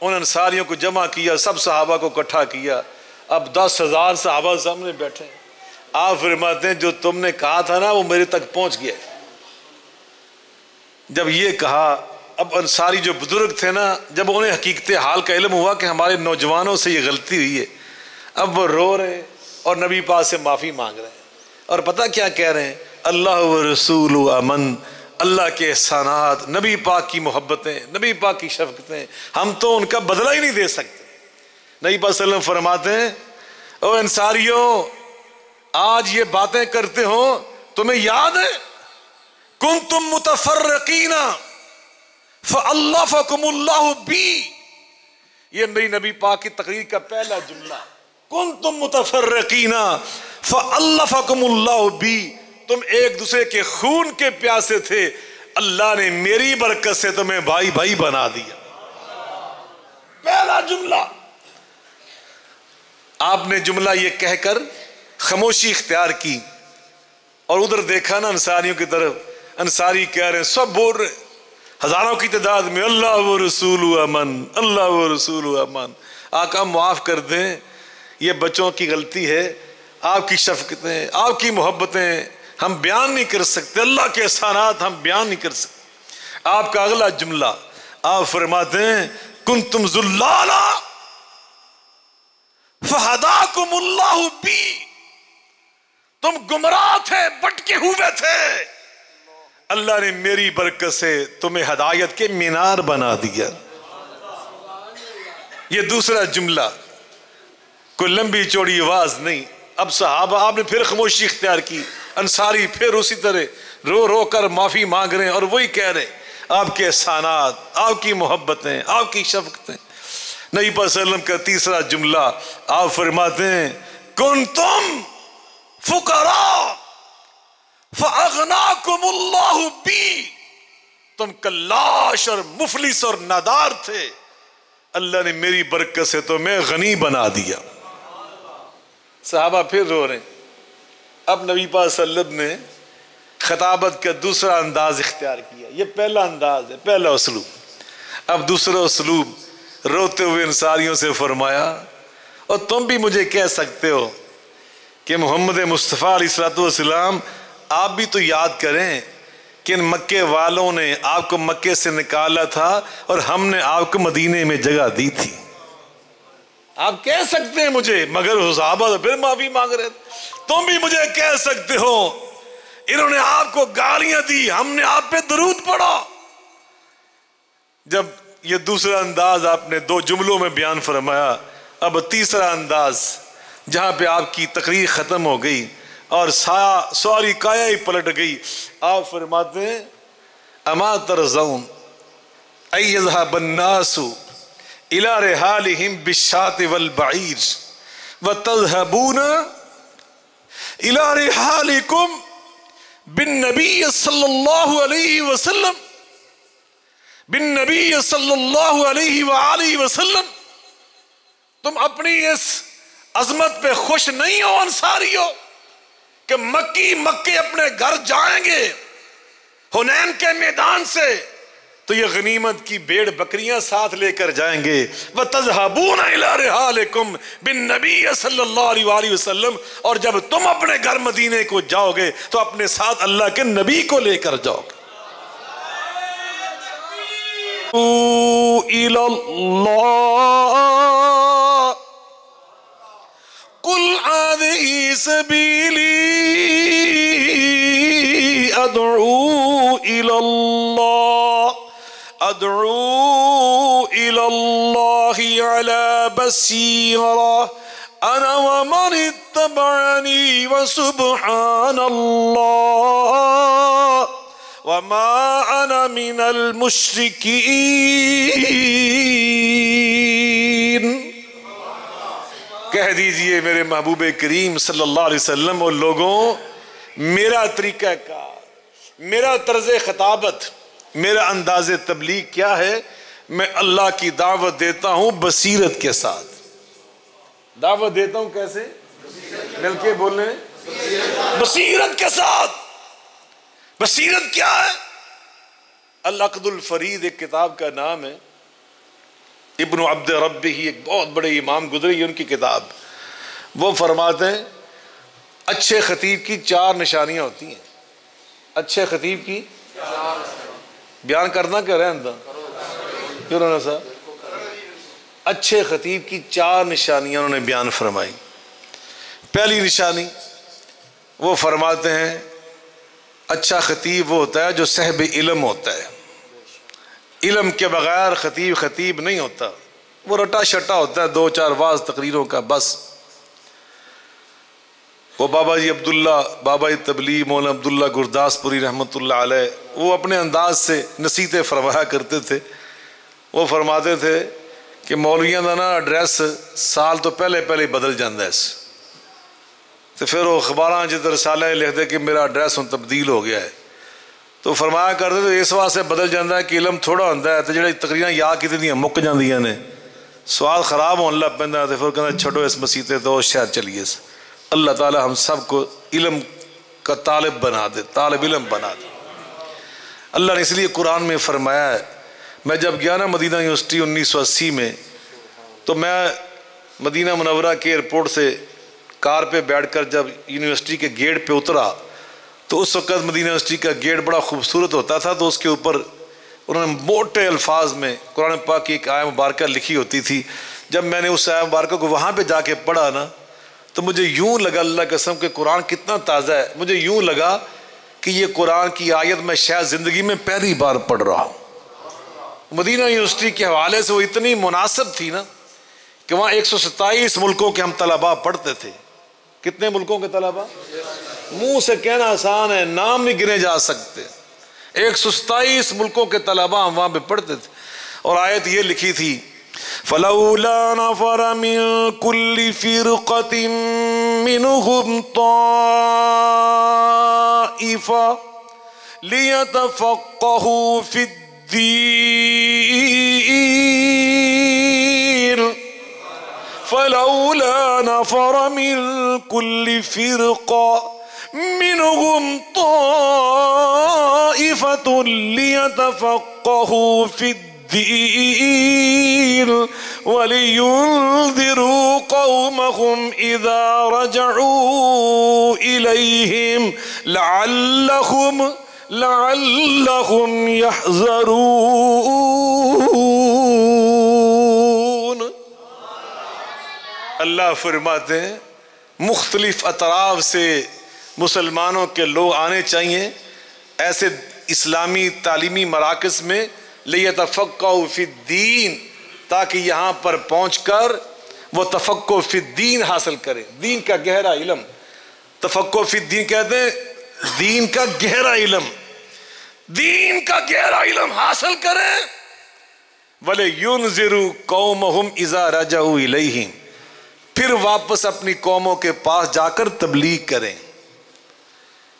ان انصاریوں کو جمع کیا، سب صحابہ کو اکٹھا کیا، اب 10,000 صحابہ سامنے بیٹھے ہیں۔ آپ فرماتے ہیں جو تم نے کہا تھا نا وہ میرے تک پہنچ گیا۔ جب یہ کہا، اب انصاری جو بزرگ تھے نا، جب انہیں حقیقت حال کا علم ہوا کہ ہمارے نوجوانوں سے یہ غلطی ہوئی ہے، اب وہ رو رہے اور نبی پاک سے معافی مانگ رہے ہیں، اور پتہ کیا کہہ رہے ہیں؟ اللہ و رسول امن، اللہ کے احسانات، نبی پاک کی محبتیں، نبی پاک کی شفقتیں، ہم تو ان کا بدلہ ہی نہیں دے سکتے۔ نبی پاک صلی اللہ علیہ وسلم فرماتے ہیں او انصاریوں، آج یہ باتیں کرتے ہو تمہیں یاد ہے کنتم متفرقین فالفکم اللہ بی، یہ میری نبی پاک کی تقریر کا پہلا جملہ، کنتم متفرقین فالفکم اللہ بی، تم ایک دوسرے کے خون کے پیاسے تھے، اللہ نے میری برکت سے تمہیں بھائی بھائی بنا دیا۔ پہلا جملہ۔ آپ نے جملہ یہ کہہ کر خاموشی اختیار کی اور ادھر دیکھا نا انصاریوں کی طرف، انصاری کہہ رہے ہیں، سب بول رہے ہیں ہزاروں کی تعداد میں، اللہ و رسول امن، اللہ و رسول امن۔ آقا معاف کر دیں، یہ بچوں کی غلطی ہے، آپ کی شفقتیں، آپ کی محبتیں ہم بیان نہیں کر سکتے، اللہ کے احسانات ہم بیان نہیں کر سکتے۔ آپ کا اگلا جملہ، آپ فرماتے ہیں کنتم ذلالا فہداکم اللہ بی، تم گمراہ تھے، بٹکے ہوئے تھے، اللہ نے میری برکت سے تمہیں ہدایت کے مینار بنا دیا۔ یہ دوسرا جملہ، کوئی لمبی چوڑی آواز نہیں۔ اب صحابہ، آپ نے پھر خاموشی اختیار کی، انصاری پھر اسی طرح رو رو کر معافی مانگ رہے ہیں اور وہی کہہ رہے ہیں آپ کے احسانات، آپ کی محبتیں، آپ کی شفقتیں۔ نبی صلی اللہ علیہ وسلم کا تیسرا جملہ، آپ فرماتے ہیں کنتم فقراء فاغناکم اللہ بی، تم کلاش اور مفلس اور نادار تھے، اللہ نے میری برکت سے تمہیں غنی بنا دیا۔ صحابہ پھر رو رہے ہیں۔ اب نبی پاک صلی اللہ علیہ وسلم نے خطابت کا دوسرا انداز اختیار کیا، یہ پہلا انداز ہے، پہلا اسلوب۔ اب دوسرا اسلوب، روتے ہوئے انصاریوں سے فرمایا اور تم بھی مجھے کہہ سکتے ہو کہ محمد مصطفیٰ علیہ الصلوۃ والسلام، آپ بھی تو یاد کریں کہ ان مکے والوں نے آپ کو مکے سے نکالا تھا اور ہم نے آپ کو مدینے میں جگہ دی تھی۔ آپ کہہ سکتے ہیں مجھے، مگر صحابہ تو پھر معافی مانگ رہے تھے۔ تم بھی مجھے کہہ سکتے ہو انہوں نے آپ کو گالیاں دی، ہم نے آپ پہ درود پڑھا۔ جب یہ دوسرا انداز آپ نے 2 جملوں میں بیان فرمایا، اب تیسرا انداز جہاں پہ آپ کی تقریر ختم ہو گئی اور ساری کایا ہی پلٹ گئی، آپ فرماتے ہیں اما ترضون ان یذهب الناس الى رحالهم بالشاة والبعیر وتذهبون الى رحالکم بالنبی صلی اللہ علیہ وسلم، بالنبی صلی اللہ علیہ وآلہ وسلم۔ تم اپنی اس عظمت پہ خوش نہیں ہو انصاریو کہ مکے اپنے گھر جائیں گے حنین کے میدان سے تو یہ غنیمت کی بھیڑ بکریاں ساتھ لے کر جائیں گے، وَتَذْهَبُونَ إِلَىٰ رِحَالِكُمْ بِالنَّبِيِّ صلی اللہ علیہ وآلہ وسلم، اور جب تم اپنے گھر مدینے کو جاؤ گے تو اپنے ساتھ اللہ کے نبی کو لے کر جاؤ گے۔ إِلَى اللَّهِ قُلْ هَٰذِهِ سَبِيلِي أَدْعُو إِلَى اللَّهِ عَلَى بَصِيرَةٍ أَنَا وَمَنِ اتَّبَعَنِي وَسُبْحَانَ اللَّهِ وَمَا أَنَا مِنَ الْمُشْرِكِينَ۔ کہہ دیجئے میرے محبوب کریم صلی اللہ علیہ وسلم، اور لوگوں، میرا طریقہ کار، میرا طرز خطابت، میرا انداز تبلیغ کیا ہے؟ میں اللہ کی دعوت دیتا ہوں بصیرت کے ساتھ۔ دعوت دیتا ہوں کیسے؟ مل کے بولیں، بصیرت کے ساتھ۔ بصیرت کیا ہے؟ العقد الفرید ایک کتاب کا نام ہے، ابن عبد ربہ، ایک بہت بڑے امام گزرے، یہ ان کی کتاب، وہ فرماتے ہیں اچھے خطیب کی 4 نشانیاں ہوتی ہیں۔ اچھے خطیب کی بیان کرنا کیا رہتا کیوں رہنا صاحب؟ اچھے خطیب کی 4 نشانیاں انہوں نے بیان فرمائی۔ پہلی نشانی وہ فرماتے ہیں اچھا خطیب وہ ہوتا ہے جو صاحب علم ہوتا ہے۔ علم کے بغیر خطیب نہیں ہوتا، وہ رٹا شٹا ہوتا ہے، 2-4 واعظ تقریروں کا بس۔ وہ بابا جی عبداللہ، بابا جی تبلیغ مولانا عبداللہ گرداس پوری رحمۃ اللہ علیہ، وہ اپنے انداز سے نصیحتیں فرمایا کرتے تھے۔ وہ فرماتے تھے کہ مولویاں دا نا ایڈریس سال تو پہلے بدل جاتا ہے، تو پھر وہ اخباراں جدھر رسالہ لکھتے کہ میرا ایڈریس تبدیل ہو گیا ہے، تو فرمایا کرتے تھے اس واسطے بدل جاتا ہے کہ علم تھوڑا ہوتا ہے تو جڑی تقریراں یا کتنی مک جاندیاں نے، سواد خراب ہونے لگ پیندا ہے، تو پھر کہنا چھڈو اس مسیتے تو شہر چلیے۔ اللہ تعالی ہم سب کو علم کا طالب بنا دے، طالب علم بنا دے۔ اللہ نے اس لیے قرآن میں فرمایا ہے، میں جب گیا نا مدینہ یونیورسٹی 1980 میں، تو میں مدینہ منورہ کے ایئرپورٹ سے کار پہ بیٹھ کر جب یونیورسٹی کے گیٹ پہ اترا، تو اس وقت مدینہ یونیورسٹی کا گیٹ بڑا خوبصورت ہوتا تھا، تو اس کے اوپر انہوں نے موٹے الفاظ میں قرآن پاک کی ایک آیت مبارکہ لکھی ہوتی تھی۔ جب میں نے اس آیت مبارکہ کو وہاں پہ جا کے پڑھا نا، تو مجھے یوں لگا، اللہ قسم کہ قرآن کتنا تازہ ہے، مجھے یوں لگا کہ یہ قرآن کی آیت میں شاید زندگی میں پہلی بار پڑھ رہا ہوں۔ مدینہ یونیورسٹی کے حوالے سے وہ اتنی مناسب تھی نا کہ وہاں 127 ملکوں کے ہم طلباء پڑھتے تھے۔ کتنے ملکوں کے طلباء؟ منہ سے کہنا آسان ہے، نام نہیں گنے جا سکتے۔ 127 ملکوں کے طلباء ہم وہاں پہ پڑھتے تھے، اور آیت یہ لکھی تھی فَلَوْلَا نَفَرَ مِن كُلِّ فِرْقَةٍ مِّنْهُمْ طَائِفَةٌ لِيَتَفَقَّهُوا فِي الدِّينِ فَلَوْلَا نَفَرَ مِن كُلِّ فِرْقَةٍ مِّنْهُمْ طَائِفَةٌ لِيَتَفَقَّهُوا فِي الدِّينِ وَلِيُنذِرُوا قَوْمَهُمْ إِذَا رَجَعُوا إِلَيْهِمْ لَعَلَّهُمْ يَحْذَرُونَ۔ اللہ فرماتے ہیں مختلف اطراف سے مسلمانوں کے لوگ آنے چاہیے ایسے اسلامی تعلیمی مراکز میں، لیتفقہوا فی الدین، تاکہ یہاں پر پہنچ کر وہ تفقہ فی الدین حاصل کریں، دین کا گہرا علم۔ تفقہ فی الدین کہتے ہیں دین کا گہرا علم، دین کا گہرا علم حاصل کریں۔ وَلِيُنذِرُوا قَوْمَهُمْ إِذَا رَجَعُوا إِلَيْهِمْ، پھر واپس اپنی قوموں کے پاس جا کر تبلیغ کریں۔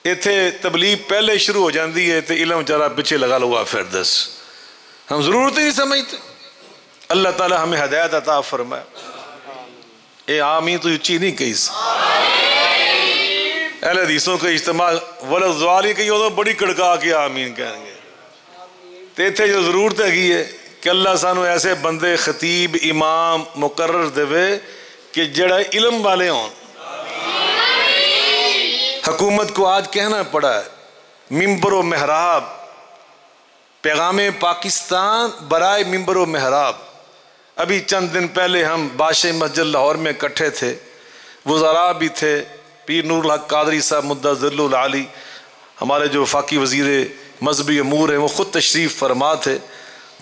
اتنے تبلیغ پہلے شروع ہو جاندی ہے تو علم جرا پیچھے لگا لگا پھر دس، ہم ضرورت ہی نہیں سمجھتے۔ اللہ تعالی ہمیں ہدایت عطا فرمائے۔ اے آمین تو اچھی نہیں کہی سی، اہل حدیثوں کا اجتماع ولضوالی کہی ہو تو بڑی کڑکا کے آمین کہیں گے۔ تو اتنے جو ضرورت ہے کہ اللہ سانو ایسے بندے خطیب امام مقرر دے کہ جڑا علم والے ہوں۔ حکومت کو آج کہنا پڑا ہے ممبر و محراب، پیغام پاکستان برائے ممبر و محراب۔ ابھی چند دن پہلے ہم بادشاہ مسجد لاہور میں اکٹھے تھے، وزراء بھی تھے، پیر نور الحق قادری صاحب مدہ ذل العالی، ہمارے جو وفاقی وزیر مذہبی امور ہیں، وہ خود تشریف فرما تھے۔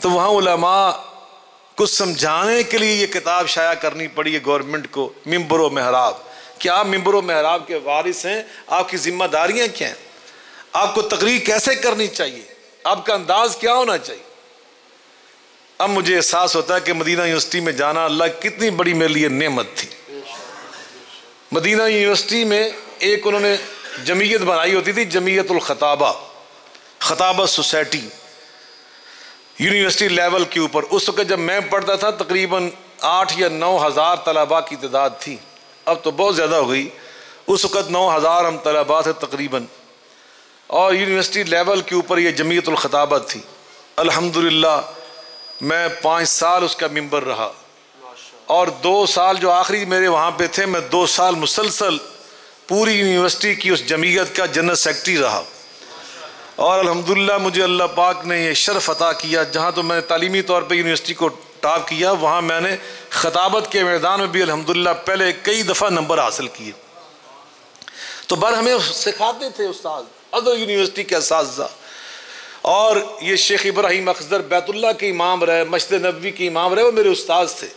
تو وہاں علماء کچھ سمجھانے کے لیے یہ کتاب شائع کرنی پڑی ہے گورنمنٹ کو، ممبر و محراب، کہ آپ ممبر و محراب کے وارث ہیں، آپ کی ذمہ داریاں کیا ہیں، آپ کو تقریر کیسے کرنی چاہیے، آپ کا انداز کیا ہونا چاہیے۔ اب مجھے احساس ہوتا ہے کہ مدینہ یونیورسٹی میں جانا اللہ کتنی بڑی میرے لیے نعمت تھی۔ مدینہ یونیورسٹی میں ایک انہوں نے جمعیت بنائی ہوتی تھی، جمعیت الخطابہ، خطابہ سوسائٹی، یونیورسٹی لیول کے اوپر۔ اس وقت جب میں پڑھتا تھا تقریباً 8 یا 9 ہزار طلباء کی تعداد تھی، اب تو بہت زیادہ ہو گئی۔ اس وقت 9 ہزار ہم طلباء تھے تقریباً، اور یونیورسٹی لیول کے اوپر یہ جمعیت الخطابہ تھی۔ الحمدللہ میں 5 سال اس کا ممبر رہا، اور 2 سال جو آخری میرے وہاں پہ تھے، میں 2 سال مسلسل پوری یونیورسٹی کی اس جمعیت کا جنرل سیکرٹری رہا، اور الحمدللہ مجھے اللہ پاک نے یہ شرف عطا کیا، جہاں تو میں نے تعلیمی طور پہ یونیورسٹی کو ٹاپ کیا، وہاں میں نے خطابت کے میدان میں بھی الحمدللہ پہلے کئی دفعہ نمبر حاصل کیے۔ تو بر ہمیں سکھاتے تھے استاد، ادر یونیورسٹی کے اساتذہ، اور یہ شیخ ابراہیم اخضر بیت اللہ کے امام رہے، مسجد نبوی کے امام رہے، وہ میرے استاد تھے۔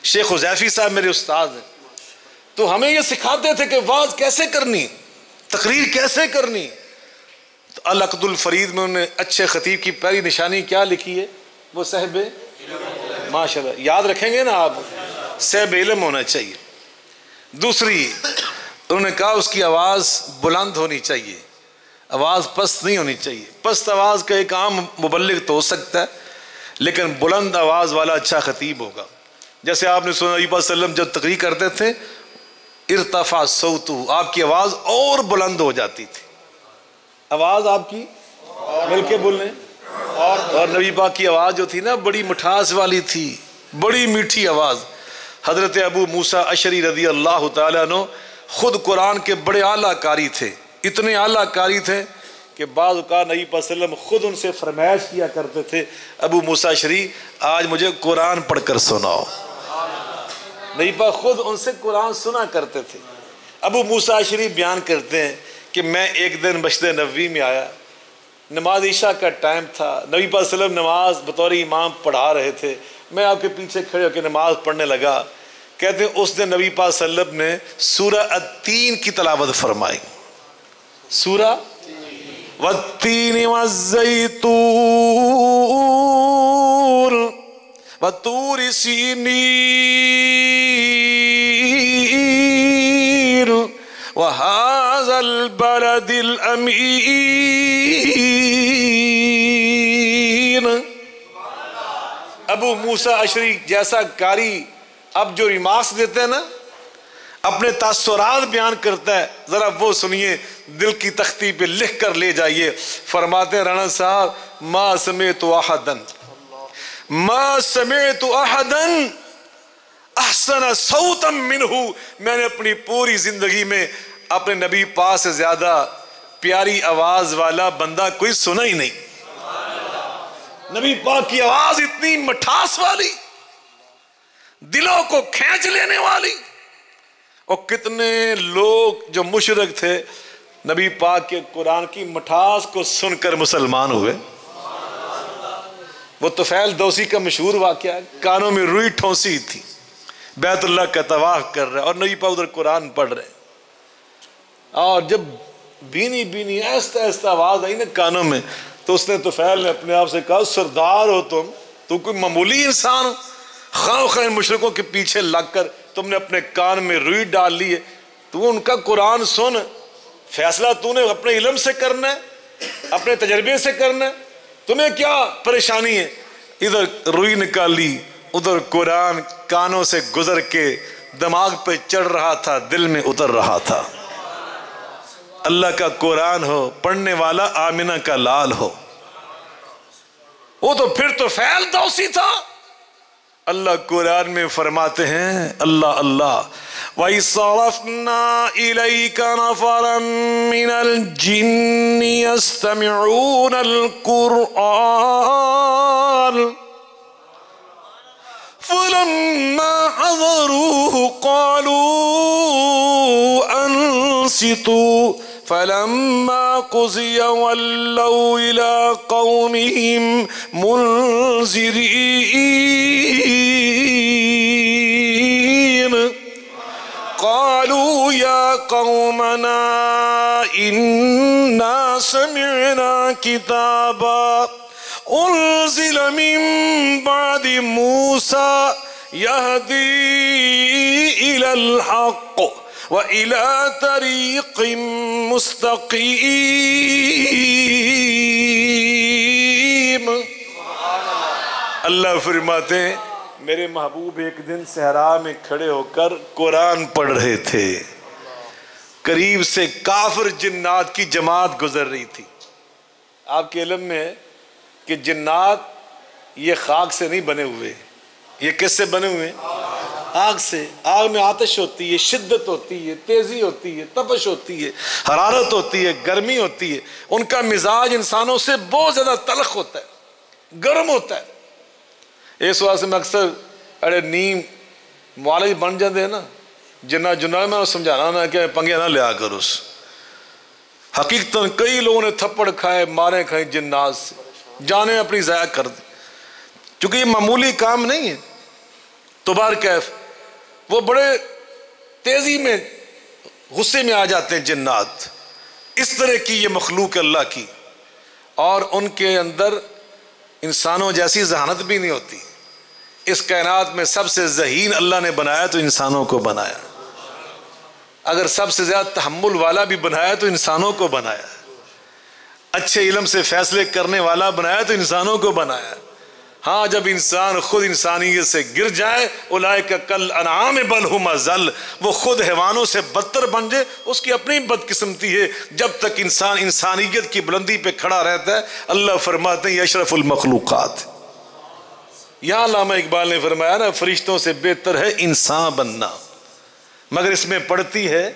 شیخ حذیفی صاحب میرے استاد ہیں، تو ہمیں یہ سکھاتے تھے کہ واعظ کیسے کرنی، تقریر کیسے کرنی۔ تو العقد الفرید میں انہوں نے اچھے خطیب کی پہلی نشانی کیا لکھی ہے؟ وہ صاحب ماشاءاللہ، یاد رکھیں گے نا آپ، صاحب علم ہونا چاہیے۔ دوسری انہوں نے کہا اس کی آواز بلند ہونی چاہیے، آواز پست نہیں ہونی چاہیے۔ پست آواز کا ایک عام مبلغ تو ہو سکتا ہے، لیکن بلند آواز والا اچھا خطیب ہوگا۔ جیسے آپ نے سنا نبی پاک صلی اللہ علیہ وسلم جب تقریر کرتے تھے، ارتفع صوتہ، آپ کی آواز اور بلند ہو جاتی تھی، آواز آپ کی مل کے بولیں، اور نبی پاک کی آواز جو تھی نا بڑی مٹھاس والی تھی، بڑی میٹھی آواز۔ حضرت ابو موسیٰ اشعری رضی اللہ تعالیٰ عنہ خود قرآن کے بڑے اعلیٰ قاری تھے، اتنے اعلیٰ قاری تھے کہ بعض اوقات نبی پاک صلی اللہ علیہ وسلم خود ان سے فرمائش کیا کرتے تھے، ابو موسیٰ اشعری آج مجھے قرآن پڑھ کر سناؤ۔ نبی پاک خود ان سے قرآن سنا کرتے تھے۔ ابو موسیٰ اشعری بیان کرتے ہیں کہ میں ایک دن مسجد نبوی میں آیا، نماز عشاء کا ٹائم تھا، نبی پاک صلی اللہ علیہ وسلم نماز بطور امام پڑھا رہے تھے، میں آپ کے پیچھے کھڑے ہو کے نماز پڑھنے لگا۔ کہتے ہیں اس دن نبی پاک صلی اللہ علیہ وسلم نے سورہ التین کی تلاوت فرمائی، سورہ والتین والزیتون وطور سینین وهذا البلد الامین۔ ابو موسیٰ اشعری جیسا قاری اب جو ریمارکس دیتے ہیں نا، اپنے تاثرات بیان کرتا ہے، ذرا وہ سنیے، دل کی تختی پہ لکھ کر لے جائیے۔ فرماتے ہیں رانا صاحب، ما سمعت احدا احسن صوتا منہ، میں نے اپنی پوری زندگی میں اپنے نبی پاک سے زیادہ پیاری آواز والا بندہ کوئی سنا ہی نہیں۔ نبی پاک کی آواز اتنی مٹھاس والی، دلوں کو کھینچ لینے والی، اور کتنے لوگ جو مشرک تھے نبی پاک کے قرآن کی مٹھاس کو سن کر مسلمان ہوئے۔ وہ طفیل دوسی کا مشہور واقعہ ہے، کانوں میں روئی ٹھونسی تھی، بیت اللہ کا طواف کر رہے اور نبی پاک ادھر قرآن پڑھ رہے، اور جب بینی بینی ایستا ایستا آواز آئی نا کانوں میں، تو اس نے طفیل نے اپنے آپ سے کہا، سردار ہو تم، تو کوئی معمولی انسان ہو، خواہ خواہ مشرکوں کے پیچھے لگ کر تم نے اپنے کان میں روئی ڈال لی ہے، تو ان کا قرآن سن، فیصلہ تو نے اپنے علم سے کرنا ہے، اپنے تجربے سے کرنا ہے، تمہیں کیا پریشانی ہے؟ ادھر روئی نکالی، ادھر قرآن کانوں سے گزر کے دماغ پہ چڑھ رہا تھا، دل میں اتر رہا تھا۔ اللہ کا قرآن ہو، پڑھنے والا آمنہ کا لال ہو، وہ تو پھر تو فعل دوسی تھا۔ اللہ قرآن میں فرماتے ہیں، اللہ اللہ وَإِذْ صَرَفْنَا إِلَيْكَ نَفَرًا مِّنَ الْجِنِّ يَسْتَمِعُونَ الْقُرْآنَ فَلَمَّا حَضَرُوهُ قَالُوا أَنصِتُوا فَلَمَّا قُضِيَ وَلَّوْا إِلَىٰ قَوْمِهِمْ مُنذِرِينَ قَالُوا يَا قَوْمَنَا إِنَّا سَمِعْنَا كِتَابًا أُنزِلَ مِن بَعْدِ مُوسَىٰ يَهْدِي إِلَى الْحَقِّ وَإِلَىٰ طَرِيقٍ مُسْتَقِيمٍ۔ اللہ فرماتے ہیں میرے محبوب ایک دن صحرا میں کھڑے ہو کر قرآن پڑھ رہے تھے، قریب سے کافر جنات کی جماعت گزر رہی تھی۔ آپ کے علم میں ہے کہ جنات یہ خاک سے نہیں بنے ہوئے، یہ کس سے بنے ہوئے؟ آگ سے۔ آگ میں آتش ہوتی ہے، شدت ہوتی ہے، تیزی ہوتی ہے، تپش ہوتی ہے، حرارت ہوتی ہے، گرمی ہوتی ہے۔ ان کا مزاج انسانوں سے بہت زیادہ تلخ ہوتا ہے، گرم ہوتا ہے۔ اس واسطے میں اکثر اڑے نیم معالج بن جاتے ہیں نا جنہ میں سمجھانا نا کہ پنگے نہ لیا کر اس حقیقتاً کئی لوگوں نے تھپڑ کھائے، مارے کھائے جنات سے، جانیں اپنی ضائع کر دی، چونکہ یہ معمولی کام نہیں ہے۔ تو بہرکیف وہ بڑے تیزی میں غصے میں آ جاتے ہیں جنات۔ اس طرح کی یہ مخلوق اللہ کی، اور ان کے اندر انسانوں جیسی ذہانت بھی نہیں ہوتی۔ اس کائنات میں سب سے ذہین اللہ نے بنایا تو انسانوں کو بنایا، اگر سب سے زیادہ تحمل والا بھی بنایا تو انسانوں کو بنایا، اچھے علم سے فیصلے کرنے والا بنایا تو انسانوں کو بنایا۔ ہاں جب انسان خود انسانیت سے گر جائے، اولئک کالانعام بل ھم اضل، وہ خود حیوانوں سے بدتر بن جائے، اس کی اپنی بدقسمتی ہے۔ جب تک انسان انسانیت کی بلندی پہ کھڑا رہتا ہے، اللہ فرماتے ہیں یہ اشرف المخلوقات۔ یہاں علامہ اقبال نے فرمایا نا، فرشتوں سے بہتر ہے انسان بننا، مگر اس میں پڑتی ہے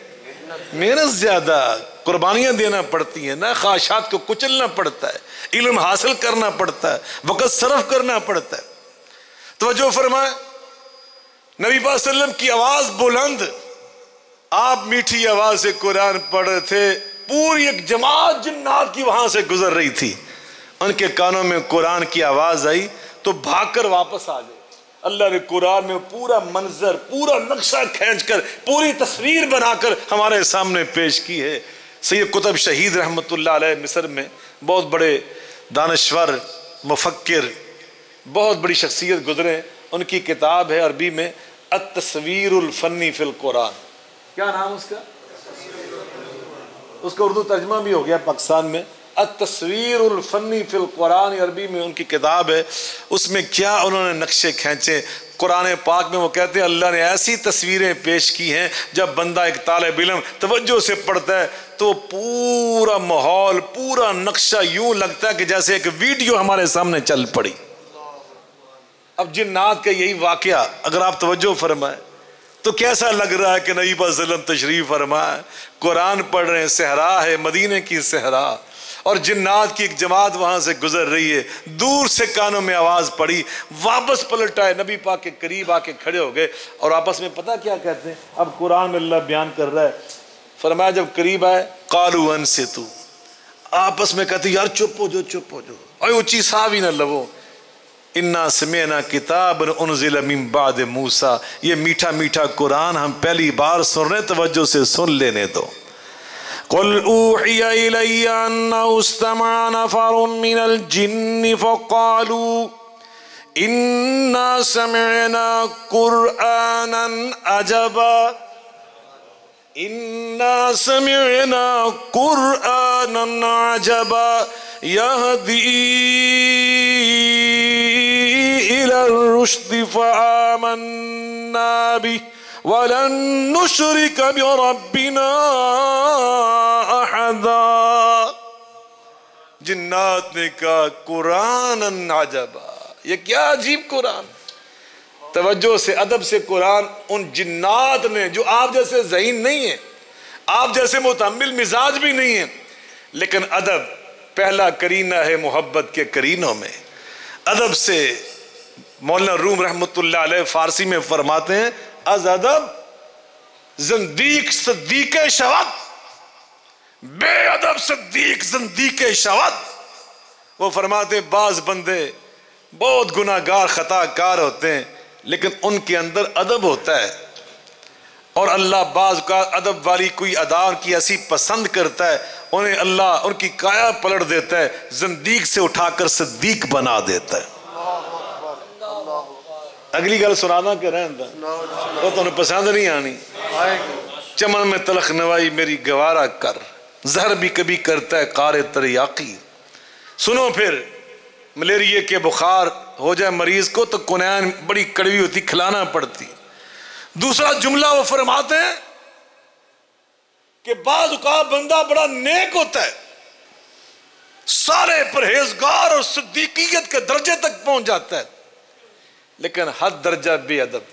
محنت زیادہ، قربانیاں دینا پڑتی ہیں نا، خواہشات کو کچلنا پڑتا ہے، علم حاصل کرنا پڑتا ہے، وقت صرف کرنا پڑتا ہے۔ توجہ فرمائے، نبی پاک صلی اللہ علیہ وسلم کی آواز بلند، آپ میٹھی آواز سے قرآن پڑھ رہے تھے، پوری ایک جماعت جنات کی وہاں سے گزر رہی تھی، ان کے کانوں میں قرآن کی آواز آئی تو بھاگ کر واپس آ گئے۔ اللہ نے قرآن میں پورا منظر، پورا نقشہ کھینچ کر، پوری تصویر بنا کر ہمارے سامنے پیش کی ہے۔ سید قطب شہید رحمۃ اللہ علیہ مصر میں بہت بڑے دانشور، مفکر، بہت بڑی شخصیت گزرے، ان کی کتاب ہے عربی میں التصویر الفنی فی القرآن۔ کیا نام اس کا؟ اس کا اردو ترجمہ بھی ہو گیا پاکستان میں، التصویر الفنی فی القرآن، عربی میں ان کی کتاب ہے۔ اس میں کیا انہوں نے نقشے کھینچے قرآن پاک میں، وہ کہتے ہیں اللہ نے ایسی تصویریں پیش کی ہیں، جب بندہ ایک طالب علم توجہ سے پڑھتا ہے تو پورا ماحول، پورا نقشہ یوں لگتا ہے کہ جیسے ایک ویڈیو ہمارے سامنے چل پڑی۔ اب جنات کا یہی واقعہ اگر آپ توجہ فرمائیں تو کیسا لگ رہا ہے کہ نبی صلی اللہ علیہ وسلم تشریف فرمائے، قرآن پڑھ رہے ہیں، صحرا ہے، مدینے کی صحرا، اور جنات کی ایک جماعت وہاں سے گزر رہی ہے، دور سے کانوں میں آواز پڑی، واپس پلٹ آئے، نبی پاک کے قریب آ کے کھڑے ہو گئے، اور آپس میں پتہ کیا کہتے ہیں؟ اب قرآن میں اللہ بیان کر رہا ہے، فرمایا جب قریب آئے قالوا انصتوا، آپس میں کہتے یار چپ ہو جو، چپ ہو جو، اور اونچی صاحب ہی نہ لو، انا سمعنا کتاب انزل من بعد موسیٰ، یہ میٹھا میٹھا قرآن ہم پہلی بار سن رہے ہیں، توجہ سے سن لینے دو۔ قل اوحی الی انہ استمع نفر من الجن فقالوا انا سمعنا قرآنا عجبا، انا سمعنا قرآنا عجبا یہدی الى الرشد فآمنا به وَلَن نُشْرِكَ بِرَبِّنَا أَحَدًا۔ جنات نے کہا قرآن عجبا، یہ کیا عجیب قرآن، توجہ سے ادب سے قرآن ان جنات نے جو آپ جیسے ذہین نہیں ہیں، آپ جیسے متحمل مزاج بھی نہیں ہیں، لیکن ادب پہلا کرینہ ہے محبت کے کرینوں میں، ادب سے مولانا روم رحمۃ اللہ علیہ فارسی میں فرماتے ہیں از ادب زندیق صدیق شود، بے ادب صدیق زندیق شود۔ وہ فرماتے ہیں بعض بندے بہت گناہگار خطا کار ہوتے ہیں لیکن ان کے اندر ادب ہوتا ہے، اور اللہ بعض کا ادب والی کوئی ادا کی ایسی پسند کرتا ہے، انہیں اللہ ان کی کایا پلٹ دیتا ہے، زندیق سے اٹھا کر صدیق بنا دیتا ہے۔ اگلی گل سنانا کہ رہن دا، وہ تو انہیں پسند نہیں آنی۔ چمن میں تلخ نوائی میری گوارا کر، زہر بھی کبھی کرتا ہے قار تریاقی۔ سنو پھر ملیریے کے بخار ہو جائے مریض کو تو کنین بڑی کڑوی ہوتی، کھلانا پڑتی۔ دوسرا جملہ وہ فرماتے ہیں کہ بعض اوقات بندہ بڑا نیک ہوتا ہے، سارے پرہیزگار اور صدیقیت کے درجے تک پہنچ جاتا ہے، لیکن حد درجہ بے ادب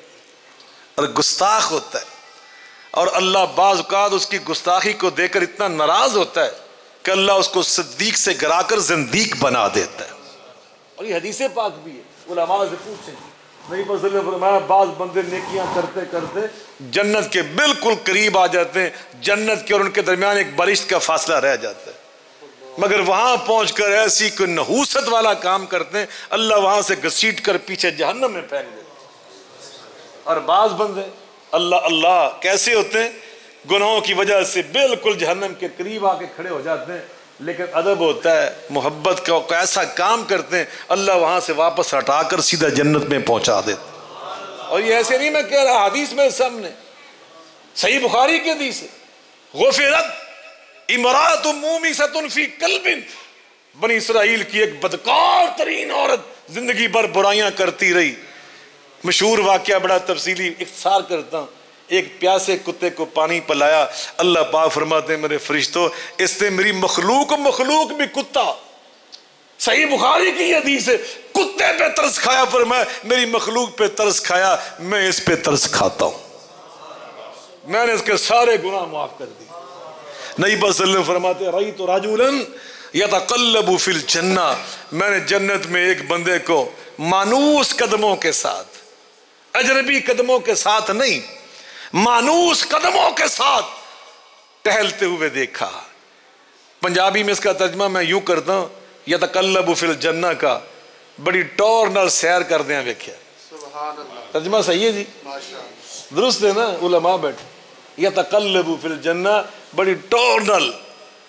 اور گستاخ ہوتا ہے، اور اللہ بعض اوقات اس کی گستاخی کو دیکھ کر اتنا ناراض ہوتا ہے کہ اللہ اس کو صدیق سے گرا کر زندیق بنا دیتا ہے۔ اور یہ حدیث پاک بھی ہے، علماء سے پوچھیں، نبی صلی اللہ علیہ وسلم فرمایا بعض بندے نیکیاں کرتے کرتے جنت کے بالکل قریب آ جاتے ہیں، جنت کے اور ان کے درمیان ایک بارش کا فاصلہ رہ جاتا ہے، مگر وہاں پہنچ کر ایسی کوئی نحوست والا کام کرتے ہیں اللہ وہاں سے گھسیٹ کر پیچھے جہنم میں پھینک دیتے ہیں۔ اور بعض بندے اللہ کیسے ہوتے ہیں، گناہوں کی وجہ سے بالکل جہنم کے قریب آ کے کھڑے ہو جاتے ہیں، لیکن ادب ہوتا ہے، محبت کا ایسا کام کرتے ہیں اللہ وہاں سے واپس ہٹا کر سیدھا جنت میں پہنچا دیتے ہیں۔ اور یہ ایسے نہیں میں کہہ رہا، حدیث میں سامنے صحیح بخاری کی حدیث ہے، غفرت امرات مومیسۃ فی قلب، بنی اسرائیل کی ایک بدکار ترین عورت زندگی بھر برائیاں کرتی رہی، مشہور واقعہ بڑا تفصیلی اختصار کرتا ہوں، ایک پیاسے کتے کو پانی پلایا، اللہ پاک فرماتے ہیں میرے فرشتوں اس نے میری مخلوق بھی کتا، صحیح بخاری کی حدیث ہے، کتے پہ ترس کھایا، فرمایا میری مخلوق پہ ترس کھایا، میں اس پہ ترس کھاتا ہوں، میں نے اس کے سارے گناہ معاف کر دی۔ نبی صلی اللہ علیہ وسلم فرماتے ہیں رأیت رجلا یتقلب فی الجنہ، میں نے جنت میں ایک بندے کو مانوس قدموں کے ساتھ، اجنبی قدموں کے ساتھ نہیں، مانوس قدموں کے ساتھ ٹہلتے ہوئے دیکھا۔ پنجابی میں اس کا ترجمہ میں یوں کرتا ہوں، یتقلب فی الجنہ کا بڑی ٹور نال سیر کر دیا ویکھیا۔ ترجمہ صحیح ہے جی، درست ہے نا، علماء بیٹھے، یتقلب فی الجنہ بڑی ٹور نال،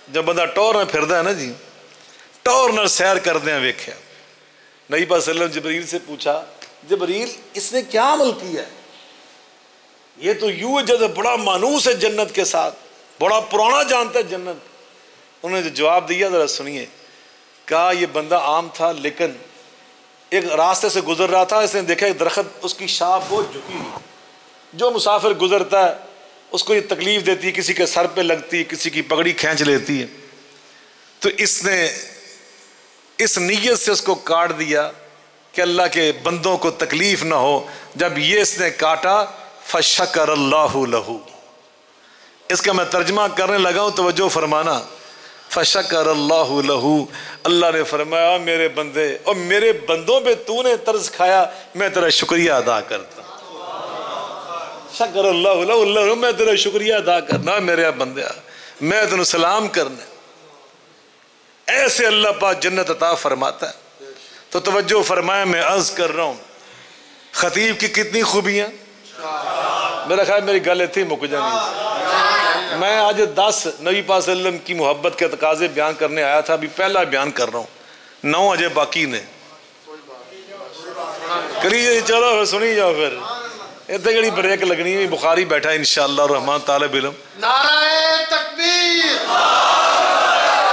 جب بندہ ٹور میں پھردا ہے نا جی، ٹور نال سیر کر دیا ویکھیا۔ نبی صلی اللہ علیہ وسلم جبریل سے پوچھا جبریل اس نے کیا عمل کیا ہے، یہ تو یوں جیسے بڑا مانوس ہے جنت کے ساتھ، بڑا پرانا جانتا ہے جنت۔ انہوں نے جو جواب دیا ذرا سنیے، کہا یہ بندہ عام تھا لیکن ایک راستے سے گزر رہا تھا، اس نے دیکھا ایک درخت اس کی شاخ بہت جھکی ہوئی، جو مسافر گزرتا ہے اس کو یہ تکلیف دیتی ہے، کسی کے سر پہ لگتی ہے، کسی کی پگڑی کھینچ لیتی ہے، تو اس نے اس نیت سے اس کو کاٹ دیا کہ اللہ کے بندوں کو تکلیف نہ ہو، جب یہ اس نے کاٹا فشکر اللہ لہو، اس کا میں ترجمہ کرنے لگا ہوں، توجہ فرمانا، فشکر اللہ لہو، اللہ نے فرمایا میرے بندے اور میرے بندوں پہ تو نے ترس کھایا، میں تیرا شکریہ ادا کرتا، شکر اللہ لہو، اللہ میں تیرا شکریہ ادا کرنا میرے بندے، میں تینوں سلام کرنا، ایسے اللہ پاک جنت عطا فرماتا ہے۔ تو توجہ فرمایا، میں عرض کر رہا ہوں خطیب کی کتنی خوبیاں، میرا خیال میری گل تھی مک جانی، میں آج 10 نبی پاک صلی اللہ علیہ وسلم کی محبت کے تقاضے بیان کرنے آیا تھا، ابھی پہلا بیان کر رہا ہوں، 9 اجے باقی نے، کریے چلو سنی جاؤ، پھر اتنے گڑی بریک لگنی ہے، بخاری بیٹھا ہے انشاءاللہ الرحمن طالب علم، نعرہ تکبیر،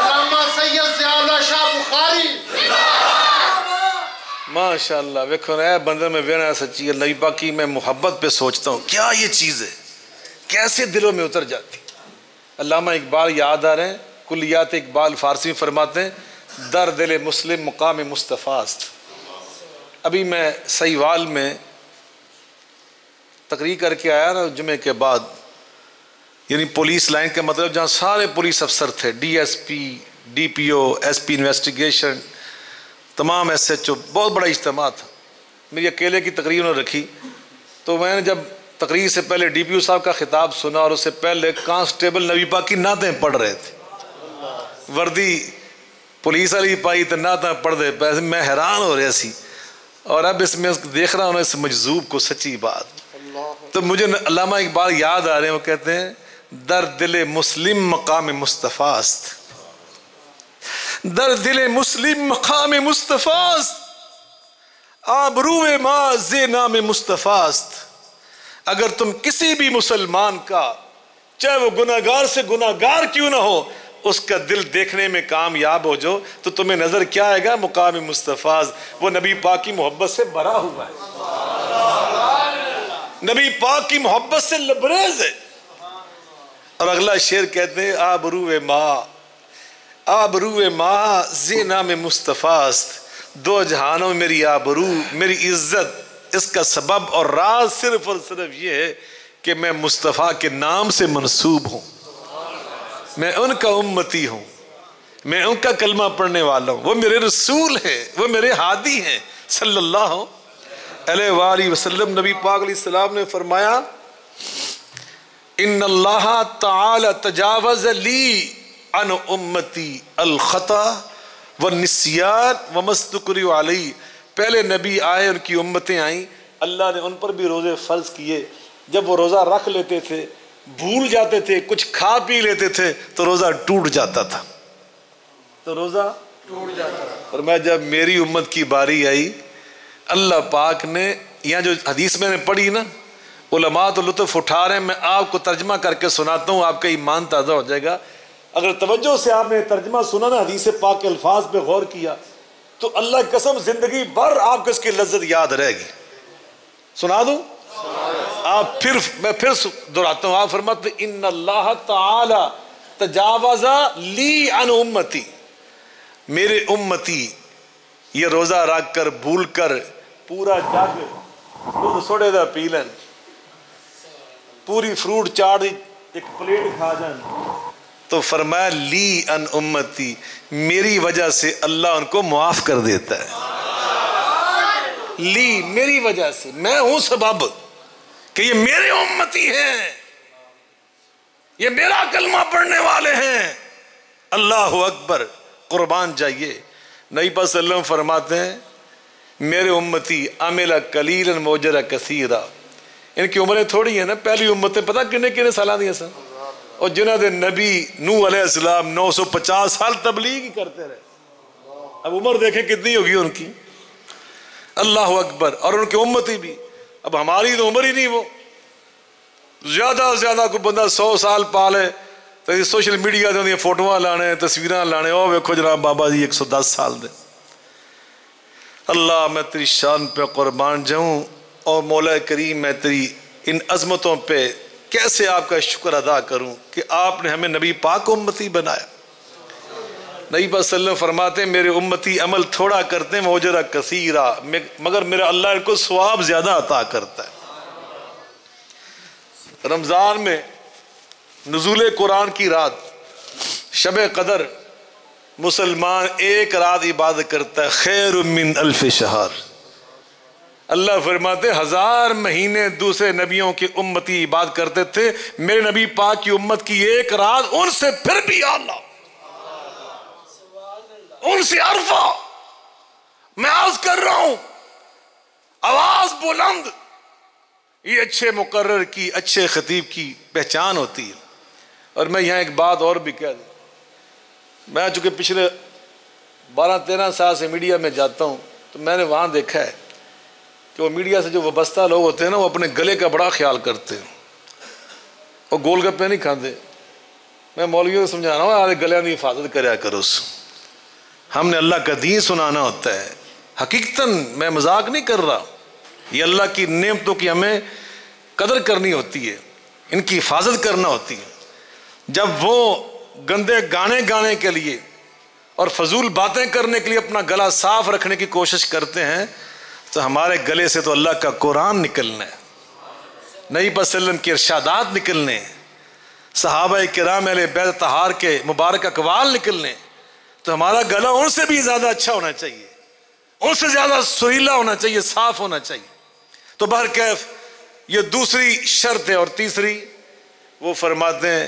علامہ سید ضیاءاللہ شاہ بخاری، ماشاءاللہ۔ ویکھو نیا بندے میں وینا سچی نبی پاک کی میں محبت پہ سوچتا ہوں، کیا یہ چیز ہے، کیسے دلوں میں اتر جاتی۔ علامہ اقبال یاد آ رہے ہیں، کلیات اقبال فارسی میں فرماتے ہیں در دل مسلم مقام مصطفیٰ است۔ ابھی میں سہیوال میں تقریر کر کے آیا نا جمعے کے بعد، یعنی پولیس لائن کا مطلب جہاں سارے پولیس افسر تھے، D S P, D P O, S P investigation, تمام ایس ایچ او، بہت بڑا اجتماع تھا، میری اکیلے کی تقریر انہوں نے رکھی، تو میں نے جب تقریر سے پہلے ڈی پی او صاحب کا خطاب سنا اور اس سے پہلے کانسٹیبل نبی پاک کی نعتیں پڑھ رہے تھے، وردی پولیس والی پائی تو نعتیں پڑھ دے، میں حیران ہو رہا سی، اور اب اس میں دیکھ رہا ہوں اس مجذوب کو، سچی بات، تو مجھے علامہ اقبال یاد آ رہے ہیں، وہ کہتے ہیں در دل مسلم مقام مصطفیٰ است، در دل مسلم مقام مصطفیٰ است، آبرو ما ز نام مصطفیٰ است۔ اگر تم کسی بھی مسلمان کا، چاہے وہ گناہگار سے گناہگار کیوں نہ ہو، اس کا دل دیکھنے میں کامیاب ہو جو، تو تمہیں نظر کیا آئے گا، مقام مصطفیٰ، وہ نبی پاک کی محبت سے بھرا ہوا ہے، نبی پاک کی محبت سے لبریز ہے۔ اور اگلا شعر کہتے ہیں آبرو ما، آبرو ماہ زینا میں مصطفیٰ است، دو جہانوں میں میری آبرو، میری عزت، اس کا سبب اور راز صرف اور صرف یہ ہے کہ میں مصطفیٰ کے نام سے منسوب ہوں، میں ان کا امتی ہوں، میں ان کا کلمہ پڑھنے والا ہوں، وہ میرے رسول ہیں، وہ میرے ہادی ہیں صلی اللہ علیہ وآلہ وسلم۔ نبی پاک علیہ السلام نے فرمایا ان اللہ تعالی تجاوز لی عن امتی الخطا والنسیان وما استکرہوا علیہ۔ پہلے نبی آئے، ان کی امتیں آئیں، اللہ نے ان پر بھی روزے فرض کیے، جب وہ روزہ رکھ لیتے تھے، بھول جاتے تھے، کچھ کھا پی لیتے تھے تو روزہ ٹوٹ جاتا تھا، اور میں جب میری امت کی باری آئی، اللہ پاک نے یہاں جو حدیث میں نے پڑھی نا، علماء تو لطف اٹھا رہے ہیں، میں آپ کو ترجمہ کر کے سناتا ہوں، آپ کا ایمان تازہ ہو جائے گا۔ اگر توجہ سے آپ نے ترجمہ سنا نا، حدیث پاک کے الفاظ پہ غور کیا تو اللہ کی قسم زندگی بھر آپ کو اس کی لذت یاد رہے گی۔ سنا دوں؟ میں پھر دہراتا ہوں، آپ فرماتے ان اللہ تعالی تجاوز لی عن امتی، میرے امتی یہ روزہ رکھ کر بھول کر پورا جگ دودھ سوڑے دا پی لین، پوری فروٹ چاٹ دی ایک پلیٹ کھا جان، تو فرمایا لی ان امتی، میری وجہ سے اللہ ان کو معاف کر دیتا ہے، لی میری وجہ سے، میں ہوں سبب کہ یہ میرے امتی ہیں، یہ میرا کلمہ پڑھنے والے ہیں۔ اللہ اکبر، قربان جائیے۔ نبی پاک صلی اللہ علیہ وسلم فرماتے ہیں میرے امتی عمل قلیلا واجر کثیرا، ان کی عمریں تھوڑی ہیں نا، پہلی امتیں پتہ کنے سالہ دیا سن، اور جنہوں نے نبی نوح علیہ السلام 950 سال تبلیغ ہی کرتے رہے، اب عمر دیکھیں کتنی ہوگی ان کی، اللہ اکبر، اور ان کی امتی بھی، اب ہماری تو عمر ہی نہیں، وہ زیادہ سے زیادہ کوئی بندہ 100 سال پالے تو سوشل میڈیا دے اندیاں فوٹوਆਂ لانے، تصویراں لانے، او ویکھو جناب بابا جی 110 سال دے۔ اللہ میں تیری شان پہ قربان جاؤں، اور مولا کریم میں تیری ان عظمتوں پہ کیسے آپ کا شکر ادا کروں کہ آپ نے ہمیں نبی پاک امتی بنایا۔ نبی پاک صلی اللہ علیہ وسلم فرماتے ہیں میرے امتی عمل تھوڑا کرتے ہیں وجر کثیرا، مگر میرا اللہ ان کو ثواب زیادہ عطا کرتا ہے۔ رمضان میں نزول قرآن کی رات، شب قدر، مسلمان ایک رات عبادت کرتا ہے خیر من الف شہر۔ اللہ فرماتے 1000 مہینے دوسرے نبیوں کی امتی عبادت کرتے تھے، میرے نبی پاک کی امت کی ایک رات ان سے پھر بھی اعلیٰ، ان سے عرفہ۔ میں عرض کر رہا ہوں، آواز بلند یہ اچھے مقرر کی، اچھے خطیب کی پہچان ہوتی ہے۔ اور میں یہاں ایک بات اور بھی کہہ دوں، میں چونکہ پچھلے 12-13 سال سے میڈیا میں جاتا ہوں تو میں نے وہاں دیکھا ہے کہ وہ میڈیا سے جو وابستہ لوگ ہوتے ہیں نا، وہ اپنے گلے کا بڑا خیال کرتے ہیں، وہ گول گپے نہیں کھاتے۔ میں مولویوں کو سمجھانا ہوں آدھے گلیاں کی حفاظت کریا کرو، ہم نے اللہ کا دین سنانا ہوتا ہے۔ حقیقتاً میں مذاق نہیں کر رہا، یہ اللہ کی نعمتوں کی ہمیں قدر کرنی ہوتی ہے، ان کی حفاظت کرنا ہوتی ہے۔ جب وہ گندے گانے گانے کے لیے اور فضول باتیں کرنے کے لیے اپنا گلا صاف رکھنے کی کوشش کرتے ہیں تو ہمارے گلے سے تو اللہ کا قرآن نکلنا ہے، نبی صلی اللہ علیہ وسلم کے ارشادات نکلنے ہیں، صحابہ کرام اہل بیت طہار کے مبارک اقوال نکلنے، تو ہمارا گلا ان سے بھی زیادہ اچھا ہونا چاہیے، ان سے زیادہ سریلا ہونا چاہیے، صاف ہونا چاہیے۔ تو بہرکیف یہ دوسری شرط ہے۔ اور تیسری وہ فرماتے ہیں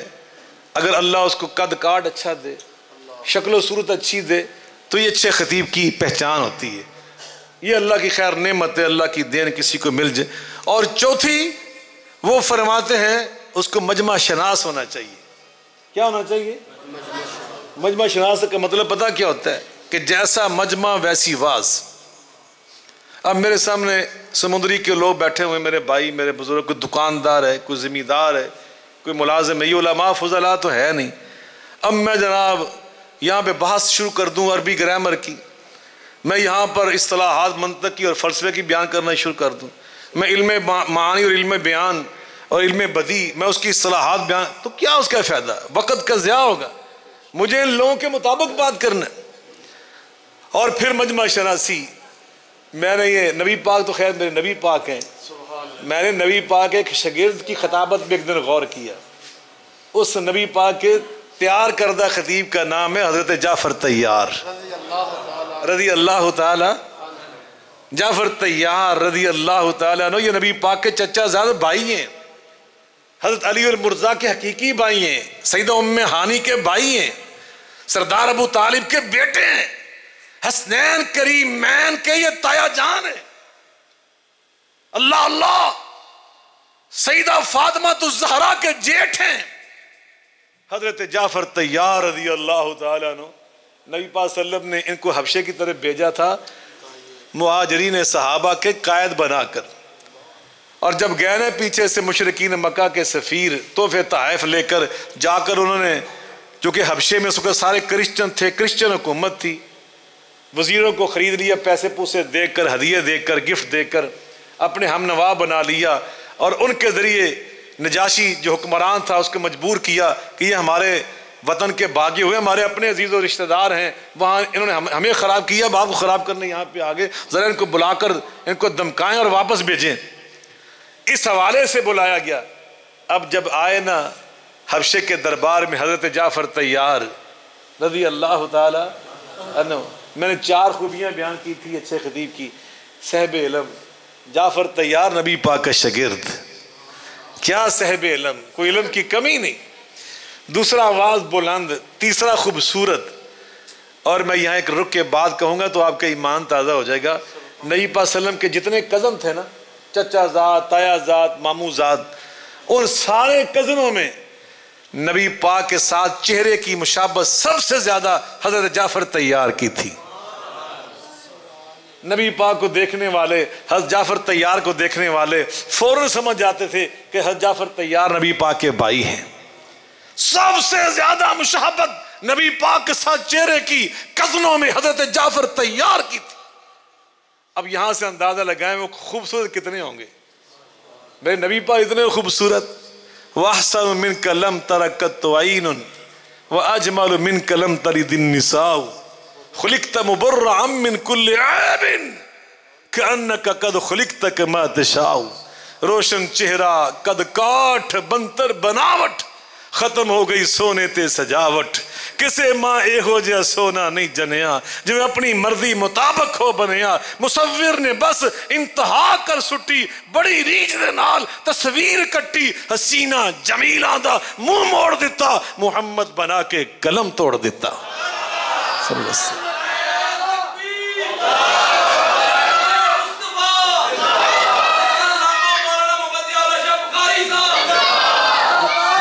اگر اللہ اس کو قد کاٹ اچھا دے، شکل و صورت اچھی دے، تو یہ اچھے خطیب کی پہچان ہوتی ہے، یہ اللہ کی خیر نعمت ہے، اللہ کی دین کسی کو مل جائے۔ اور چوتھی وہ فرماتے ہیں اس کو مجمع شناس ہونا چاہیے۔ کیا ہونا چاہیے؟ مجمع شناس کا مطلب پتہ کیا ہوتا ہے؟ کہ جیسا مجمع ویسی واز۔ اب میرے سامنے سمندری کے لوگ بیٹھے ہوئے، میرے بھائی، میرے بزرگ، کوئی دکاندار ہے، کوئی زمیندار ہے، کوئی ملازم ہے، یہ علماء فضلاء تو ہے نہیں۔ اب میں جناب یہاں پہ بحث شروع کر دوں عربی گرامر کی، میں یہاں پر اصطلاحات منطقی اور فلسفے کی بیان کرنا شروع کر دوں، میں علم معانی اور علم بیان اور علم بدیع میں اس کی اصطلاحات بیان، تو کیا اس کا فائدہ؟ وقت کا ضیاع ہوگا۔ مجھے ان لوگوں کے مطابق بات کرنا ہے۔ اور پھر مجمع شناسی، میں نے یہ نبی پاک تو خیر میرے نبی پاک ہیں، میں نے نبی پاک ایک شاگرد کی خطابت میں ایک دن غور کیا۔ اس نبی پاک کے تیار کردہ خطیب کا نام ہے حضرت جعفر طیار رضی اللہ تعالی، جعفر طیار رضی اللہ تعالیٰ عنہ، یہ نبی پاک کے چچا زاد بھائی ہیں، حضرت علی المرضا کے حقیقی بھائی ہیں، سیدہ ام ہانی کے بھائی ہیں، سردار ابو طالب کے بیٹے ہیں، حسنین کریمین کے یہ تایا جان ہیں۔ اللہ اللہ، سیدہ فاطمہ الزہرا کے جیٹھ ہیں حضرت جعفر طیار رضی اللہ تعالیٰ عنہ۔ نبی پاک صلی اللہ علیہ وسلم نے ان کو حبشے کی طرف بھیجا تھا مہاجرین صحابہ کے قائد بنا کر، اور جب گئے نا پیچھے سے مشرکین مکہ کے سفیر تحفے تحائف لے کر جا کر، انہوں نے چونکہ حبشے میں اس وقت سارے کرسچن تھے، کرسچن حکومت تھی، وزیروں کو خرید لیا، پیسے پوسے دے کر، ہدیے دے کر، گفٹ دے کر اپنے ہم نوا بنا لیا، اور ان کے ذریعے نجاشی جو حکمران تھا اس کو مجبور کیا کہ یہ ہمارے وطن کے باغی ہوئے، ہمارے اپنے عزیز و رشتہ دار ہیں، وہاں انہوں نے ہمیں خراب کیا، اب آپ کو خراب کرنے یہاں پہ آگے، ذرا ان کو بلا کر ان کو دمکائیں اور واپس بھیجیں۔ اس حوالے سے بلایا گیا۔ اب جب آئے نا حبشے کے دربار میں حضرت جعفر طیار رضی اللہ تعالی عنہ، میں نے 4 خوبیاں بیان کی تھی اچھے خطیب کی۔ صاحب علم، جعفر طیار نبی پاک کا شاگرد، کیا صاحب علم، کوئی علم کی کمی نہیں۔ دوسرا آواز بلند، تیسرا خوبصورت، اور میں یہاں ایک رک کے بات کہوں گا تو آپ کا ایمان تازہ ہو جائے گا۔ نبی پاک صلی اللہ علیہ وسلم کے جتنے کزن تھے نا، چچا زاد، تایا زاد، ماموں زاد، ان سارے کزنوں میں نبی پاک کے ساتھ چہرے کی مشابہت سب سے زیادہ حضرت جعفر طیار کی تھی۔ نبی پاک کو دیکھنے والے، حضرت جعفر طیار کو دیکھنے والے فوراً سمجھ جاتے تھے کہ حضرت جعفر طیار نبی پاک کے بھائی ہیں۔ سب سے زیادہ مشابہت نبی پاک کے ساتھ چہرے کی کزنوں میں حضرت جعفر طیار کی تھی۔ اب یہاں سے اندازہ لگائیں وہ خوبصورت کتنے ہوں گے۔ میرے نبی پاک اتنے خوبصورت، وَأَحْسَنُ مِنْكَ لَمْ تَرَكَتْ عَيْنٌ وَأَجْمَلُ مِنْكَ لَمْ تَلِدِ النِّسَاءُ خُلِقْتَ مُبَرَّعًا مِنْ كُلِّ عَيْبٍ كَأَنَّكَ قَدْ خُلِقْتَ كَمَا تَشَاءُ۔ روشن چہرہ، قد کاٹھ، بنتر بناوٹ، ختم ہو گئی سونے تے سجاوٹ، کسے ماں اے ہو جا سونا نہیں جنیا، جو اپنی مرضی مطابق ہو بنیا۔ مصور نے بس انتہا کر سٹی، بڑی ریج دے نال تصویر کٹی، حسینہ جمیلہ دا منہ موڑ دیتا، محمد بنا کے قلم توڑ دیتا۔ صلی اللہ علیہ وسلم۔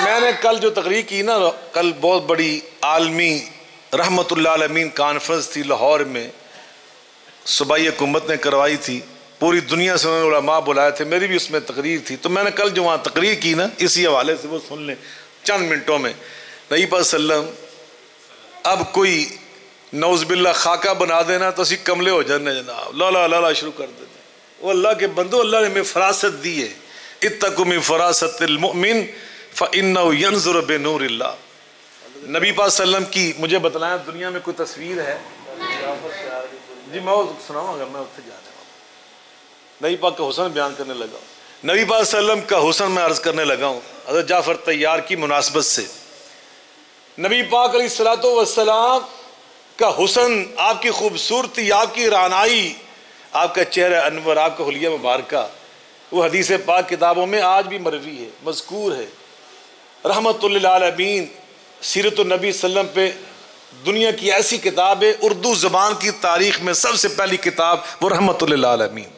میں نے کل جو تقریر کی نا، کل بہت بڑی عالمی رحمت اللہ عالمین کانفرنس تھی لاہور میں، صوبائی حکومت نے کروائی تھی، پوری دنیا سے انہوں نے علماء بلائے تھے، میری بھی اس میں تقریر تھی۔ تو میں نے کل جو وہاں تقریر کی نا، اسی حوالے سے وہ سن لیں چند منٹوں میں۔ نبی پاک صلی اللہ علیہ وسلم اب کوئی نعوذ باللہ خاکہ بنا دینا تو اسی کملے ہو جانے جناب، لا لا لا لا شروع کر دیتے۔ وہ اللہ کے بندو، اللہ نے ہمیں فراست دی ہے، اتقوا من فراست المؤمن فَإِنَّهُ يَنْظُرُ بِنُورِ اللَّهِ۔ نبی پاک صلی اللہ علیہ وسلم کی مجھے بتلائیں دنیا میں کوئی تصویر ہے؟ جی میں سناؤں گا، میں اتنے جا رہا ہوں۔ نبی پاک کا حسن بیان کرنے لگا ہوں، نبی پاک صلی اللہ علیہ وسلم کا حسن میں عرض کرنے لگا ہوں حضرت جعفر طیار کی مناسبت سے۔ نبی پاک علیہ الصلوۃ والسلام کا حسن، آپ کی خوبصورتی، آپ کی رعنائی، آپ کا چہرہ انور، آپ کا حلیہ مبارکہ، وہ حدیث پاک کتابوں میں آج بھی مروی ہے، مذکور ہے۔ رحمت للعالمین سیرت النبی صلی اللہ علیہ وسلم پہ دنیا کی ایسی کتاب ہے، اردو زبان کی تاریخ میں سب سے پہلی کتاب وہ رحمت للعالمین،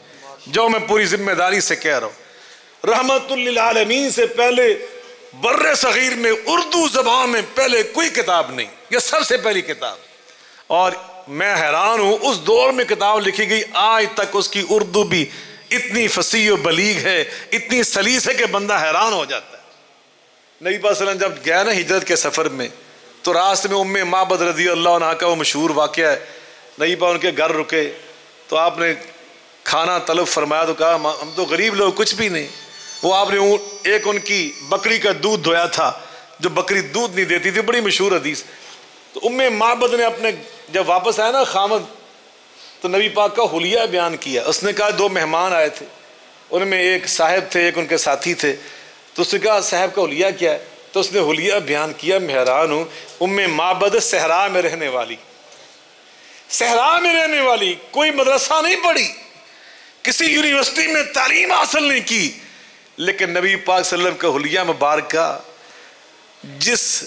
جو میں پوری ذمہ داری سے کہہ رہا ہوں۔ رحمت للعالمین سے پہلے بر صغیر میں اردو زبان میں پہلے کوئی کتاب نہیں، یہ سب سے پہلی کتاب۔ اور میں حیران ہوں، اس دور میں کتاب لکھی گئی، آج تک اس کی اردو بھی اتنی فصیح و بلیغ ہے، اتنی سلیس ہے کہ بندہ حیران ہو جاتا ہے۔ نبی پاک صلی اللہ علیہ وسلم جب گیا نا ہجرت کے سفر میں، تو راستے میں ام معبد رضی اللہ عنہ کا وہ مشہور واقعہ ہے، نبی پاک ان کے گھر رکے تو آپ نے کھانا طلب فرمایا، تو کہا ہم تو غریب لوگ، کچھ بھی نہیں۔ وہ آپ نے ایک ان کی بکری کا دودھ دھویا تھا، جو بکری دودھ نہیں دیتی تھی، بڑی مشہور حدیث۔ تو معبد نے اپنے جب واپس آیا نا خامد تو نبی پاک کا حلیہ بیان کیا. اس نے کہا 2 مہمان آئے تھے, ان میں ایک صاحب تھے ایک ان کے ساتھی تھے, تو اس نے کہا صاحب کا حلیہ کیا ہے؟ تو اس نے حلیہ بیان کیا, میں حیران ہوں, معبد صحرا میں رہنے والی, صحرا میں رہنے والی, کوئی مدرسہ نہیں پڑھی, کسی یونیورسٹی میں تعلیم حاصل نہیں کی, لیکن نبی پاک صلی اللہ علیہ وسلم کا حلیہ مبارکہ جس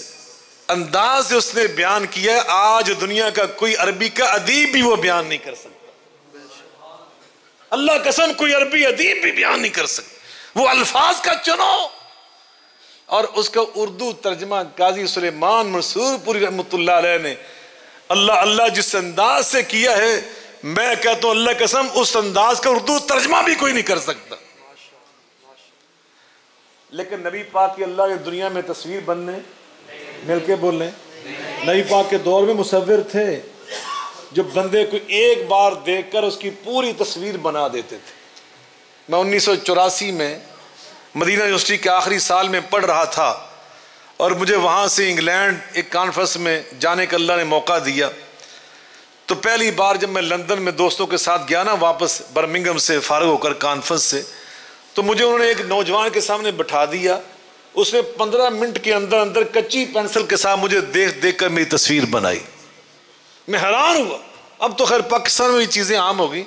انداز سے اس نے بیان کیا ہے, آج دنیا کا کوئی عربی کا ادیب بھی وہ بیان نہیں کر سکتا. اللہ قسم کوئی عربی ادیب بھی بیان نہیں کر سکتا. وہ الفاظ کا چنو, اور اس کا اردو ترجمہ قاضی سلیمان منصور پوری رحمۃ اللہ علیہ نے اللہ اللہ جس انداز سے کیا ہے, میں کہتا ہوں اللہ قسم اس انداز کا اردو ترجمہ بھی کوئی نہیں کر سکتا. لیکن نبی پاک کی اللہ کی دنیا میں تصویر بننے, مل کے بول لیں, نبی پاک کے دور میں مصور تھے جو بندے کو ایک بار دیکھ کر اس کی پوری تصویر بنا دیتے تھے. میں 1984 میں مدینہ یونیورسٹی کے آخری سال میں پڑھ رہا تھا, اور مجھے وہاں سے انگلینڈ ایک کانفرنس میں جانے کا اللہ نے موقع دیا. تو پہلی بار جب میں لندن میں دوستوں کے ساتھ گیا نا واپس برمنگھم سے فارغ ہو کر کانفرنس سے, تو مجھے انہوں نے ایک نوجوان کے سامنے بٹھا دیا. اس نے 15 منٹ کے اندر اندر کچی پینسل کے ساتھ مجھے دیکھ دیکھ کر میری تصویر بنائی. میں حیران ہوا. اب تو خیر پاکستان میں یہ چیزیں عام ہو گئی,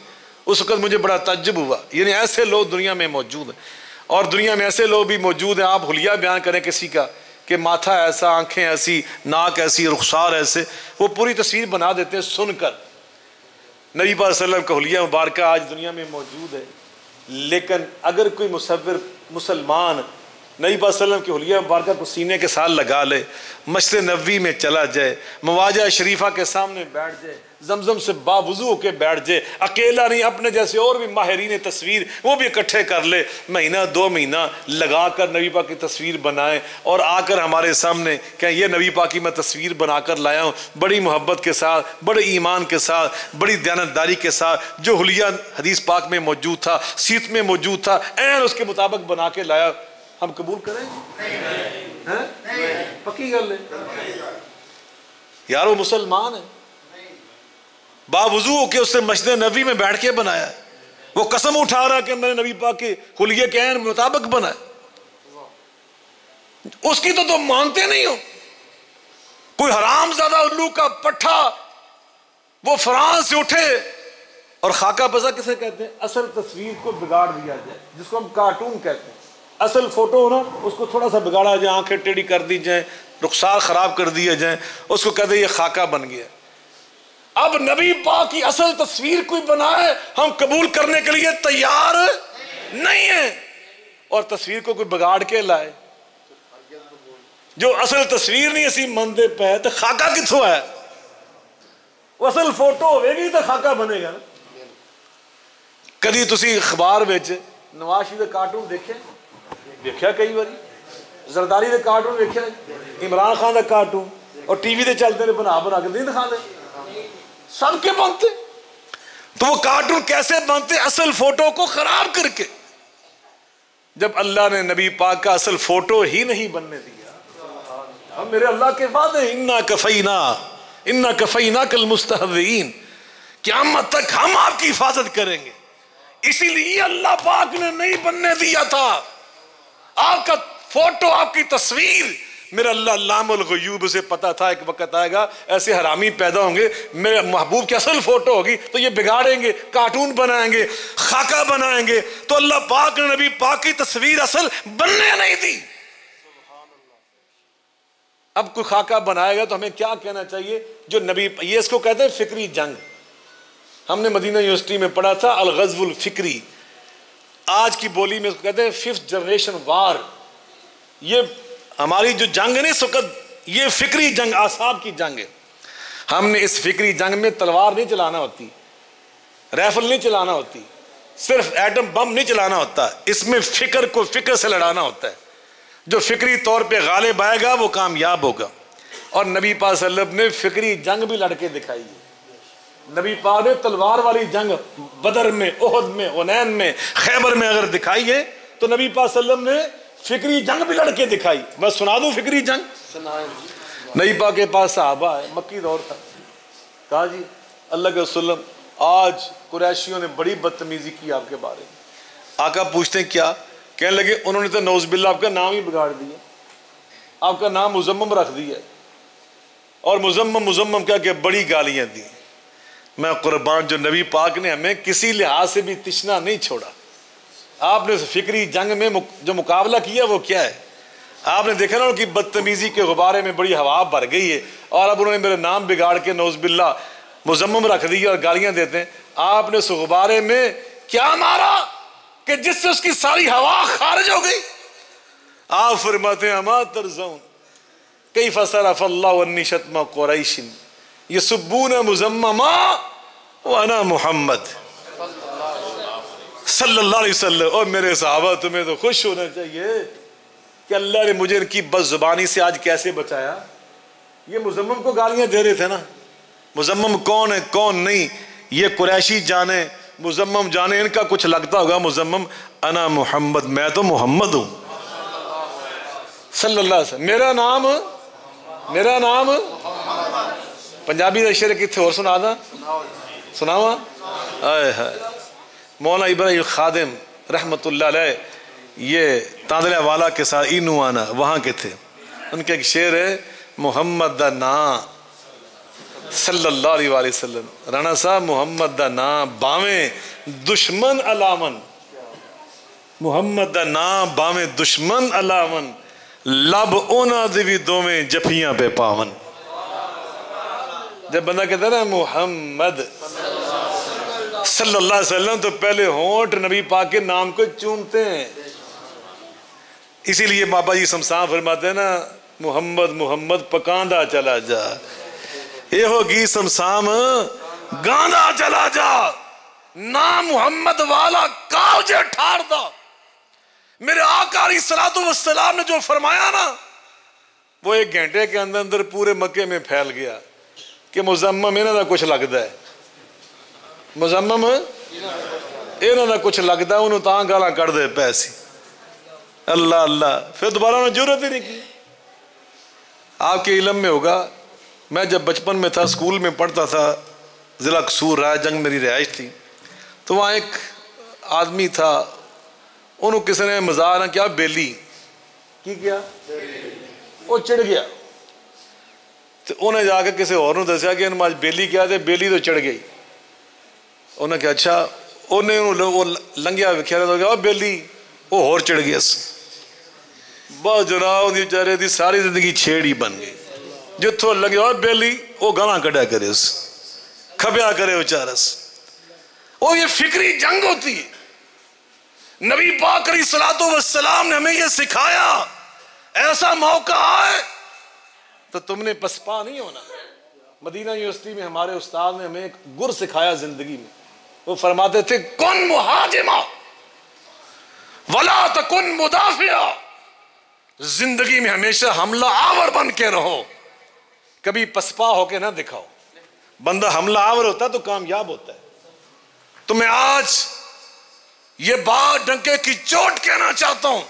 اس وقت مجھے بڑا تعجب ہوا. یعنی ایسے لوگ دنیا میں موجود ہیں, اور دنیا میں ایسے لوگ بھی موجود ہیں. آپ حلیہ بیان کریں کسی کا کہ ماتھا ایسا, آنکھیں ایسی, ناک ایسی, رخسار ایسے, وہ پوری تصویر بنا دیتے ہیں سن کر. نبی پاک صلی اللہ علیہ وسلم کا حلیہ مبارکہ آج دنیا میں موجود ہے, لیکن اگر کوئی مصور مسلمان نبی پاک صلی اللہ علیہ وسلم کی حلیہ مبارکہ کو سینے کے ساتھ لگا لے, مسجد نبوی میں چلا جائے, مواجہ شریفہ کے سامنے بیٹھ جائے, زمزم سے باوضو ہو کے بیٹھ جائے, اکیلا نہیں اپنے جیسے اور بھی ماہرین تصویر وہ بھی اکٹھے کر لے, مہینہ 2 مہینہ لگا کر نبی پاک کی تصویر بنائے, اور آ کر ہمارے سامنے کہ یہ نبی پاک کی میں تصویر بنا کر لایا ہوں, بڑی محبت کے ساتھ, بڑے ایمان کے ساتھ, بڑی دیانتداری کے ساتھ, جو حلیہ حدیث پاک میں موجود تھا, سیرت میں موجود تھا, عین اس کے مطابق بنا کے لایا, ہم قبول کریں؟ پکی گل ہے یار, وہ مسلمان ہے, باوضو ہو کے اس نے مسجد نبوی میں بیٹھ کے بنایا ہے. وہ قسم اٹھا رہا کہ میں نے نبی پاک کے حلیے کے عین مطابق بنایا. اس کی تو تم مانتے نہیں ہو. کوئی حرام زادہ الو کا پٹھا وہ فرانس سے اٹھے, اور خاکہ بزا کسے کہتے ہیں؟ اصل تصویر کو بگاڑ دیا جائے, جس کو ہم کارٹون کہتے ہیں. اصل فوٹو ہو نا, اس کو تھوڑا سا بگاڑا جائے, آنکھیں ٹیڑھی کر دی جائیں, رخسار خراب کر دیے جائیں, اس کو کہتے ہیں یہ خاکہ بن گیا. اب نبی پاک کی اصل تصویر کوئی بنائے, ہم قبول کرنے کے لیے تیار نہیں ہیں, اور تصویر کو کوئی بگاڑ کے لائے. جو اصل تصویر نہیں اسی مندے پہ, تو خاکہ کتوں ہے؟ وہ اصل فوٹو ہوئے گی تو خاکہ بنے گا نا. کدی تسی اخبار وچ نواز شریف دے کارٹون دیکھے؟ دیکھا کئی باری. زرداری دے کارٹون دیکھا, عمران خان دا کارٹون, اور ٹی وی دے چلتے ہیں بنا بنا کے نہیں دکھا دے, سب کے بنتے. تو وہ کارٹون کیسے بنتے؟ اصل فوٹو کو خراب کر کے. جب اللہ نے نبی پاک کا اصل فوٹو ہی نہیں بننے دیا, اب میرے اللہ کے وعدے, انا کفینا کل مستہزئین, قیامت تک ہم آپ کی حفاظت کریں گے. اسی لیے اللہ پاک نے نہیں بننے دیا تھا. آپ کا فوٹو, آپ کی تصویر, میرا اللہ علام الغیوب سے پتا تھا ایک وقت آئے گا ایسے حرامی پیدا ہوں گے, میرے محبوب کی اصل فوٹو ہوگی تو یہ بگاڑیں گے, کارٹون بنائیں گے, خاکہ بنائیں گے. تو اللہ پاک نے نبی پاک کی تصویر اصل بننے نہیں دی. اب کوئی خاکہ بنائے گا تو ہمیں کیا کہنا چاہیے؟ جو نبی, یہ اس کو کہتے ہیں فکری جنگ. ہم نے مدینہ یونیورسٹی میں پڑھا تھا الغزو الفکری, آج کی بولی میں اس کو کہتے ہیں 5th جنریشن وار. یہ ہماری جو جنگ ہے نا اس وقت, یہ فکری جنگ, اعصاب کی جنگ ہے. ہم نے اس فکری جنگ میں تلوار نہیں چلانا ہوتی, رائفل نہیں چلانا ہوتی, صرف ایٹم بم نہیں چلانا ہوتا. اس میں فکر کو فکر سے لڑانا ہوتا ہے. جو فکری طور پہ غالب آئے گا وہ کامیاب ہوگا. اور نبی پاک صلی اللہ علیہ وسلم نے فکری جنگ بھی لڑ کے دکھائی ہے. نبی پاک نے تلوار والی جنگ بدر میں, احد میں, حنین میں, خیبر میں اگر دکھائی ہے تو نبی پاک صلی اللہ علیہ وسلم نے فکری جنگ بھی لڑ کے دکھائی. میں سنا دوں فکری جنگ. نبی پاک کے پاس صحابہ ہے، مکی دور تھا، کہا جی اللہ کے وسلم آج قریشیوں نے بڑی بدتمیزی کی آپ کے بارے میں۔ آقا پوچھتے ہیں کیا؟ کہنے لگے انہوں نے تو نعوذ باللہ آپ کا نام ہی بگاڑ دیا، آپ کا نام مزمم رکھ دیا، اور مزمم کیا کہ بڑی گالیاں دی۔ میں قربان، جو نبی پاک نے ہمیں کسی لحاظ سے بھی تشنا نہیں چھوڑا۔ آپ نے اس فکری جنگ میں جو مقابلہ کیا وہ کیا ہے؟ آپ نے دیکھا نا ان کی بدتمیزی کے غبارے میں بڑی ہوا بھر گئی ہے، اور اب انہوں نے میرے نام بگاڑ کے نعوذ باللہ مزمم رکھ دی اور گالیاں دیتے ہیں۔ آپ نے اس غبارے میں کیا مارا کہ جس سے اس کی ساری ہوا خارج ہو گئی؟ آپ فرماتے ہیں اما ترزون کیف صرف اللہ عنی شتم قریش یسبون مزمما وانا محمد صلی اللہ علیہ وسلم۔ اور میرے صحابہ تمہیں تو خوش ہونا چاہیے کہ اللہ نے مجھے ان کی بد زبانی سے آج کیسے بچایا۔ یہ مزمم کو گالیاں دے رہے تھے نا، مزمم کون ہے کون نہیں یہ قریشی جانے، مزمم جانے، ان کا کچھ لگتا ہوگا مزمم، انا محمد، میں تو محمد ہوں صلی اللہ علیہ وسلم، میرا نام پنجابی کا شعر کتنے اور سنا دا سناوا؟ مولانا ابراہیم خادم رحمت اللہ علیہ یہ تاندلہ والا کے ساتھ اینو آنا وہاں کے تھے، ان کے ایک شعر ہے محمد دا نام صلی اللہ علیہ وآلہ وسلم، رانا صاحب محمد دا نام باویں دشمن علامن، محمد دا نام باویں دشمن علامن، لب اونا دیوی دوویں جفیاں پہ پاون۔ جب بندہ کہتا ہے نا محمد صلی اللہ علیہ وسلم تو پہلے ہونٹ نبی پاک کے نام کو چومتے ہیں۔ اسی لیے بابا جی شمسان فرماتے ہیں نا محمد محمد پکاندہ چلا جا، یہ ہوگی شمسام گاندہ چلا جا، نام محمد والا کاؤ جے ٹھار دا۔ میرے آقا علیہ السلام نے جو فرمایا نا وہ ایک گھنٹے کے اندر پورے مکے میں پھیل گیا کہ مزمم انہاں دا کچھ لگتا ہے، مزمم انہاں دا کچھ لگتا ہے، انہوں تاں گالاں کر دے پیسی۔ اللہ اللہ، پھر دوبارہ انہوں نے ضرورت ہی نہیں کی۔ آپ کے علم میں ہوگا، میں جب بچپن میں تھا اسکول میں پڑھتا تھا، ضلع قصور رائے جنگ میری رہائش تھی، تو وہاں ایک آدمی تھا، انہوں کسی نے مزاح نہ کیا بیلی کی کیا وہ چڑھ گیا، تو انہیں جا کے کسی اور نے دسیا کہ انہوں آج بیلی کیا تھے، بیلی تو چڑھ گئی۔ انہیں کہا اچھا، انہیں وہ لنگیا وکھیا رہا گیا بیلی وہ اور چڑھ گیا سی، بس جناب ان بیچارے دی ساری زندگی چھیڑی بن گئی، جتھوں لگیا بیلی وہ گانا کڈیا کرے اس کھبیا کرے بیچارہ سے۔ وہ یہ فکری جنگ ہوتی ہے۔ نبی پاک علیہ السلام نے ہمیں یہ سکھایا ایسا موقع آئے تو تم نے پسپا نہیں ہونا۔ مدینہ یونیورسٹی میں ہمارے استاد نے ہمیں ایک گر سکھایا زندگی میں، وہ فرماتے تھے کن مہاجمہ ولا تکن مدافعہ، زندگی میں ہمیشہ حملہ آور بن کے رہو، کبھی پسپا ہو کے نہ دکھاؤ۔ بندہ حملہ آور ہوتا ہے تو کامیاب ہوتا ہے۔ تو میں آج یہ بات ڈنکے کی چوٹ کہنا چاہتا ہوں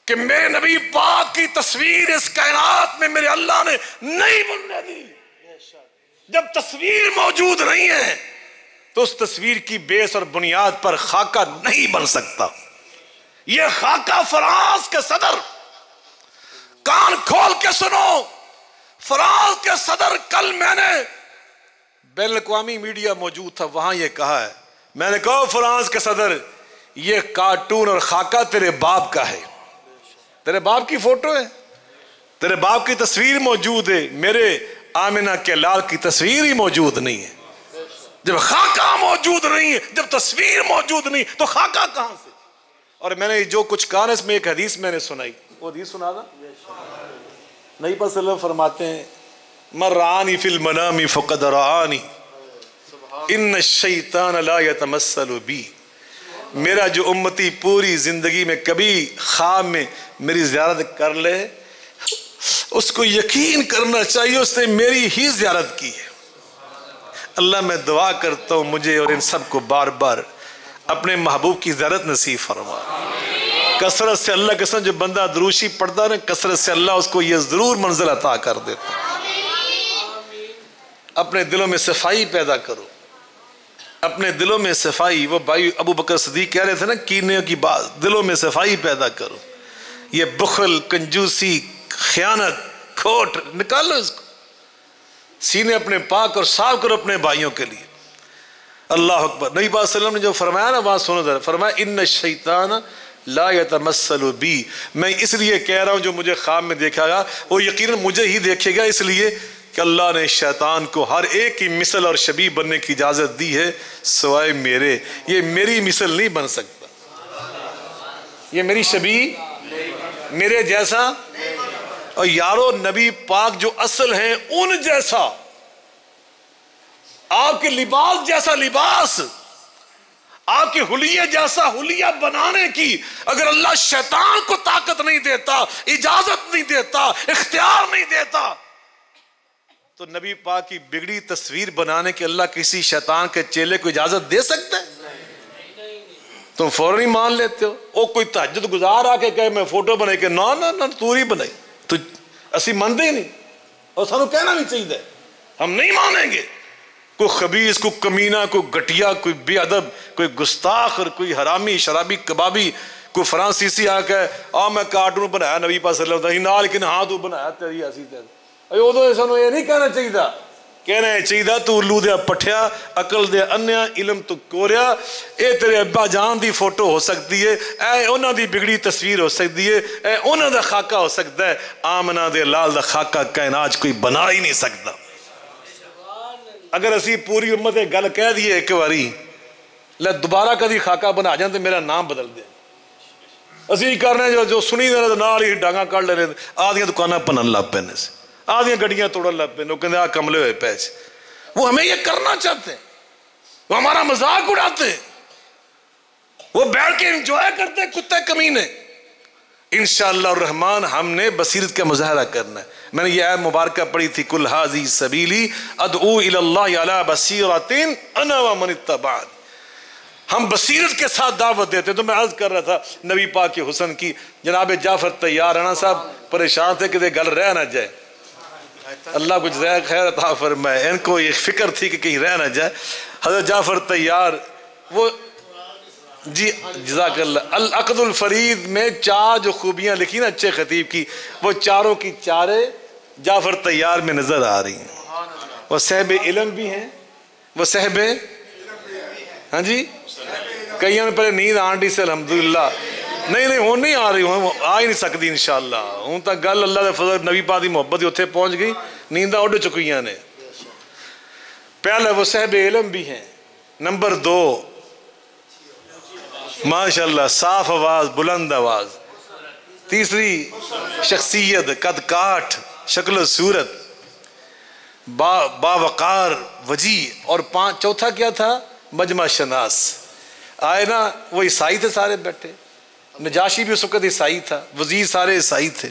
کہ میرے نبی پاک کی تصویر اس کائنات میں میرے اللہ نے نہیں بننے دی۔ جب تصویر موجود نہیں ہے تو اس تصویر کی بیس اور بنیاد پر خاکہ نہیں بن سکتا۔ یہ خاکہ فرانس کے صدر، کان کھول کے سنو، فرانس کے صدر، کل میں نے بین الاقوامی میڈیا موجود تھا وہاں یہ کہا ہے، میں نے کہا فرانس کے صدر یہ کارٹون اور خاکہ تیرے باپ کا ہے، تیرے باپ کی فوٹو ہے، تیرے باپ کی تصویر موجود ہے، میرے آمنہ کے لال کی تصویر ہی موجود نہیں ہے۔ جب خاکہ موجود نہیں ہے، جب تصویر موجود نہیں تو خاکہ کہاں سے؟ اور میں نے جو کچھ کہا اس میں ایک حدیث میں نے سنائی، وہ حدیث سنا تھا، نبی پاک صلی اللہ علیہ وسلم فرماتے ہیں من رآنی فی المنام فقد رآنی ان الشیطان لا یتمثل بی، میرا جو امتی پوری زندگی میں کبھی خواب میں میری زیارت کر لے اس کو یقین کرنا چاہیے اس نے میری ہی زیارت کی ہے۔ اللہ میں دعا کرتا ہوں مجھے اور ان سب کو بار بار اپنے محبوب کی زیارت نصیب فرما۔ کثرت سے اللہ قسم جو بندہ دروشی پڑھتا ہے کثرت سے اللہ اس کو یہ ضرور منزل عطا کر دیتا. اپنے دلوں میں صفائی پیدا کرو, اپنے دلوں میں صفائی. وہ بھائی ابو بکر صدیق کہہ رہے تھے نا کینے کی بات, دلوں میں صفائی پیدا کرو. یہ بخل, کنجوسی, خیانت, کھوٹ نکالو اس کو, سینے اپنے پاک اور صاف کرو اپنے بھائیوں کے لیے. اللہ اکبر. نبی پاک صلی اللہ علیہ وسلم نے جو فرمایا نا وہاں سنو ذرا, فرمایا ان الشیطان لا یتمثل بی, میں اس لیے کہہ رہا ہوں جو مجھے خواب میں دیکھا گا وہ یقیناً مجھے ہی دیکھے گا, اس لیے کہ اللہ نے شیطان کو ہر ایک کی مثل اور شبیہ بننے کی اجازت دی ہے سوائے میرے. یہ میری مثل نہیں بن سکتا, یہ میری شبیہ میرے جیسا. اور یارو نبی پاک جو اصل ہیں ان جیسا, آپ کے لباس جیسا لباس, آپ کے حلیے جیسا حلیہ بنانے کی اگر اللہ شیطان کو طاقت نہیں دیتا, اجازت نہیں دیتا, اختیار نہیں دیتا, تو نبی پاک کی بگڑی تصویر بنانے کی اللہ کسی شیطان کے چیلے کو اجازت دے سکتا ہے؟ تم فوراً ہی مان لیتے ہو. او کوئی تہجد گزار آ کے کہے میں فوٹو بنائی کہ نہ تو ہی بنائی, تو اسی مانتے ہی نہیں, اور سانو کہنا نہیں چاہیے, ہم نہیں مانیں گے. کوئی خبیث, کوئی کمینہ, کوئی گھٹیا, کوئی بے ادب, کوئی گستاخ, اور کوئی حرامی شرابی کبابی, کوئی فرانسیسی آ کے میں کارٹون بنایا نبی پاک صلی اللہ علیہ وسلم, لیکن ہاں تو بنایا تیری ایسی تیری. ادو سانو یہ نہیں کہنا چاہیے, کہنا چاہیے تو الو دیا پٹھیا, عقل دیا انیا, علم تو کوریا. اے تیرے ابا جان دی فوٹو ہو سکتی ہے, اے انہاں دی بگڑی تصویر ہو سکتی ہے, اے انہاں دا خاکہ ہو سکتا ہے, آمنہ دے لال دا خاکہ کائنات کوئی بنا ہی نہیں سکتا. اگر اسی پوری امت گل کہہ دیے ایک باری لے دوبارہ کدی خاکہ بنا جائیں تو میرا نام بدل دیں. اسی کرنے جو سنی دے نال ہی ڈانگا کر لے, آدھیاں دکاناں پنن لگ پینے سے, آدھیاں گڑیاں توڑن لگ پہ, لوگ کہتے ہیں کملے ہوئے پیچ. وہ ہمیں یہ کرنا چاہتے ہیں, وہ ہمارا مذاق اڑاتے ہیں, وہ بیٹھ کے انجوائے کرتے ہیں کتے کمینے. انشاءاللہ الرحمن ہم نے بصیرت کا مظاہرہ کرنا ہے. میں نے یہ آیت مبارکہ پڑھی تھی, کل ھذی سبیلی ادعو الی اللہ علی بصیرۃ انا ومن اتبعنی. ہم بصیرت کے ساتھ دعوت دیتے. تو میں عرض کر رہا تھا نبی پاک کے حسن کی, جناب جعفر طیار رانا صاحب پریشان تھے کہ گل رہ نہ جائے, اللہ کچھ ذائق خیر عطا فرمائے. ان کو یہ فکر تھی کہ کہیں رہ نہ جائے. حضرت جعفر طیار وہ جی جزاک اللہ, العقد الفرید میں 4 جو خوبیاں لکھی نا اچھے خطیب کی, وہ چاروں کی چارے جعفر طیار میں نظر آ رہی ہیں. وہ صاحب علم بھی ہیں, وہ صاحب ہاں جی, کئیوں میں پہلے نیند آنٹی سے الحمدللہ نہیں ہوں نہیں آ رہی, ہوں آ ہی نہیں سکتی انشاءاللہ. ہوں تک گل اللہ دے فضل نبی پاک دی محبت اتھے پہنچ گئی, نیندہ اڑ چکیاں نے. پہلے وہ صاحب علم بھی ہیں. نمبر 2 ماشاءاللہ صاف آواز, بلند آواز. تیسری شخصیت, قد کاٹ, شکل و صورت, باوقار, وجی. اور چوتھا کیا تھا, مجمع شناس. آئے نا وہ عیسائی تھے سارے بیٹھے, نجاشی بھی اس وقت عیسائی تھا, وزیر سارے عیسائی تھے.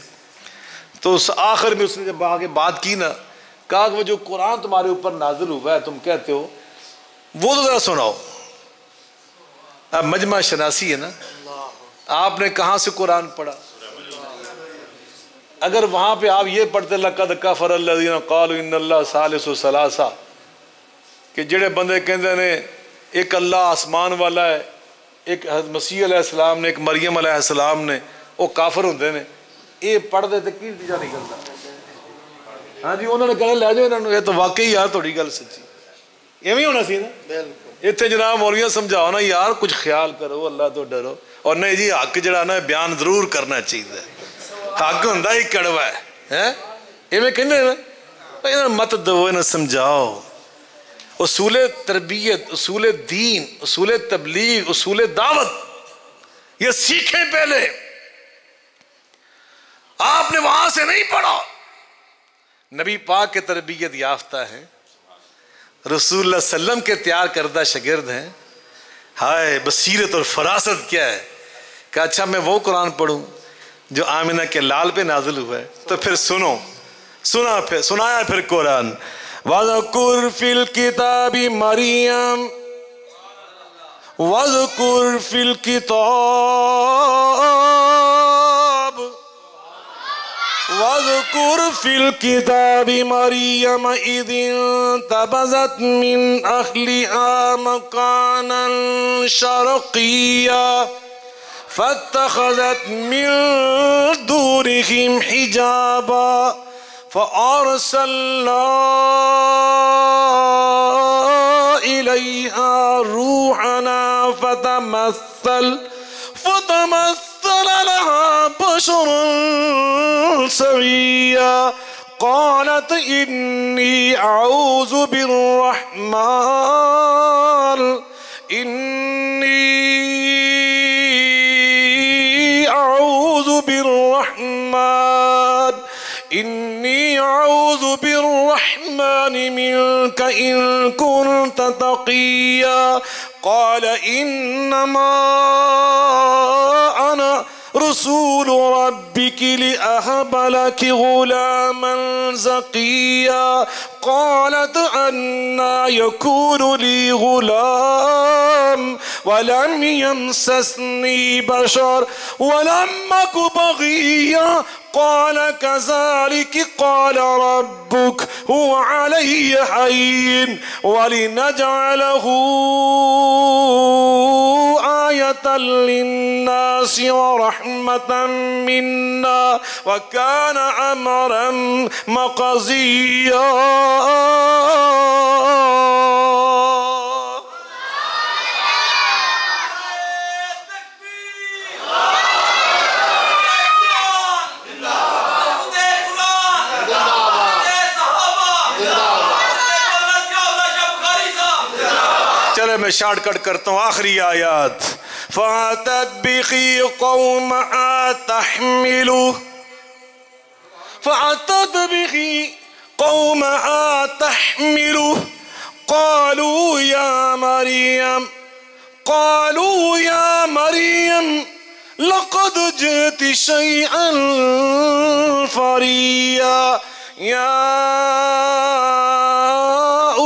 تو اس آخر میں اس نے جب آگے بات کی نا, کہا کہ وہ جو قرآن تمہارے اوپر نازل ہوا ہے تم کہتے ہو وہ تو ذرا سناؤ. اب مجمع شناسی ہے نا, آپ نے کہاں سے قرآن پڑھا؟ اگر وہاں پہ آپ یہ پڑھتے لقد کفر الذین قالوا ان اللہ ثالث ثلاثہ, کہ جڑے بندے کہندے نے ایک اللہ آسمان والا ہے, ایک مسیح علیہ السلام نے, ایک مریم علیہ السلام نے, وہ کافر ہوندے نے. یہ پڑھ دے تو کی نتیجہ نکلتا؟ ہاں جی, انہوں نے کہنا لے جاؤ انہوں نے, یہ تو واقعی یار تھوڑی گل سچی, ایویں ہونا سی نا. اتنے جناب مولویاں سمجھاؤ نا یار کچھ خیال کرو, اللہ تو ڈرو. اور نہیں جی حق جڑا نا بیان ضرور کرنا چاہیے, حق ہوندا ہی کڑوا ہے. ایویں کہندے نا, انہاں مت دو, انہاں سمجھاؤ. اصول تربیت, اصول دین, اصول تبلیغ, اصول دعوت یہ سیکھیں پہلے. آپ نے وہاں سے نہیں پڑھا. نبی پاک کے تربیت یافتہ ہیں, رسول اللہ صلی اللہ علیہ وسلم کے تیار کردہ شاگرد ہیں. ہائے بصیرت اور فراست کیا ہے کہ اچھا میں وہ قرآن پڑھوں جو آمنہ کے لال پہ نازل ہوا ہے. تو پھر سنایا پھر قرآن. وَذَكُرْ فِي الْكِتَابِ مَرِيَمْ واذکر فی الکتاب واذکر فی الکتاب مریم اذ انتبذت من اہلها مکانا شرقیا فاتخذت من دونهم حجابا فأرسلنا إليها روحنا فتمثل لها بشرا سويا قالت إني أعوذ بالرحمن منك إن كنت تقيا قال إنما أنا رسول ربك لأهب لك غلاما زكيا قالت أنى يكون لي غلام ولم يمسسني بشر ولم أك بغيا قال كذلك قال ربك هو علي هين ولنجعله آية للناس ورحمة منا وكان أمرا مقضيا میں شارٹ کٹ کرتا ہوں آخری آیات فَأَتَتْ بِهِ قَوْمَهَا تَحْمِلُهُ قالوا يا مريم لقد جئت شيئا فريا يا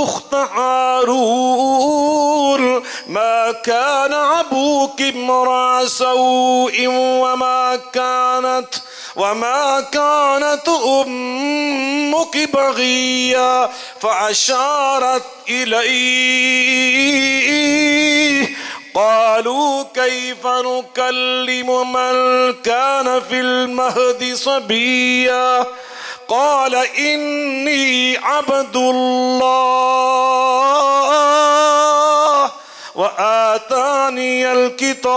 أخت هارون ما كان أبوك امرأ سوء وما كانت أمك بغيا فأشارت إليه قالوا كيف نكلم من كان في المهد صبيا قال إني عبد الله وآتاني الكتاب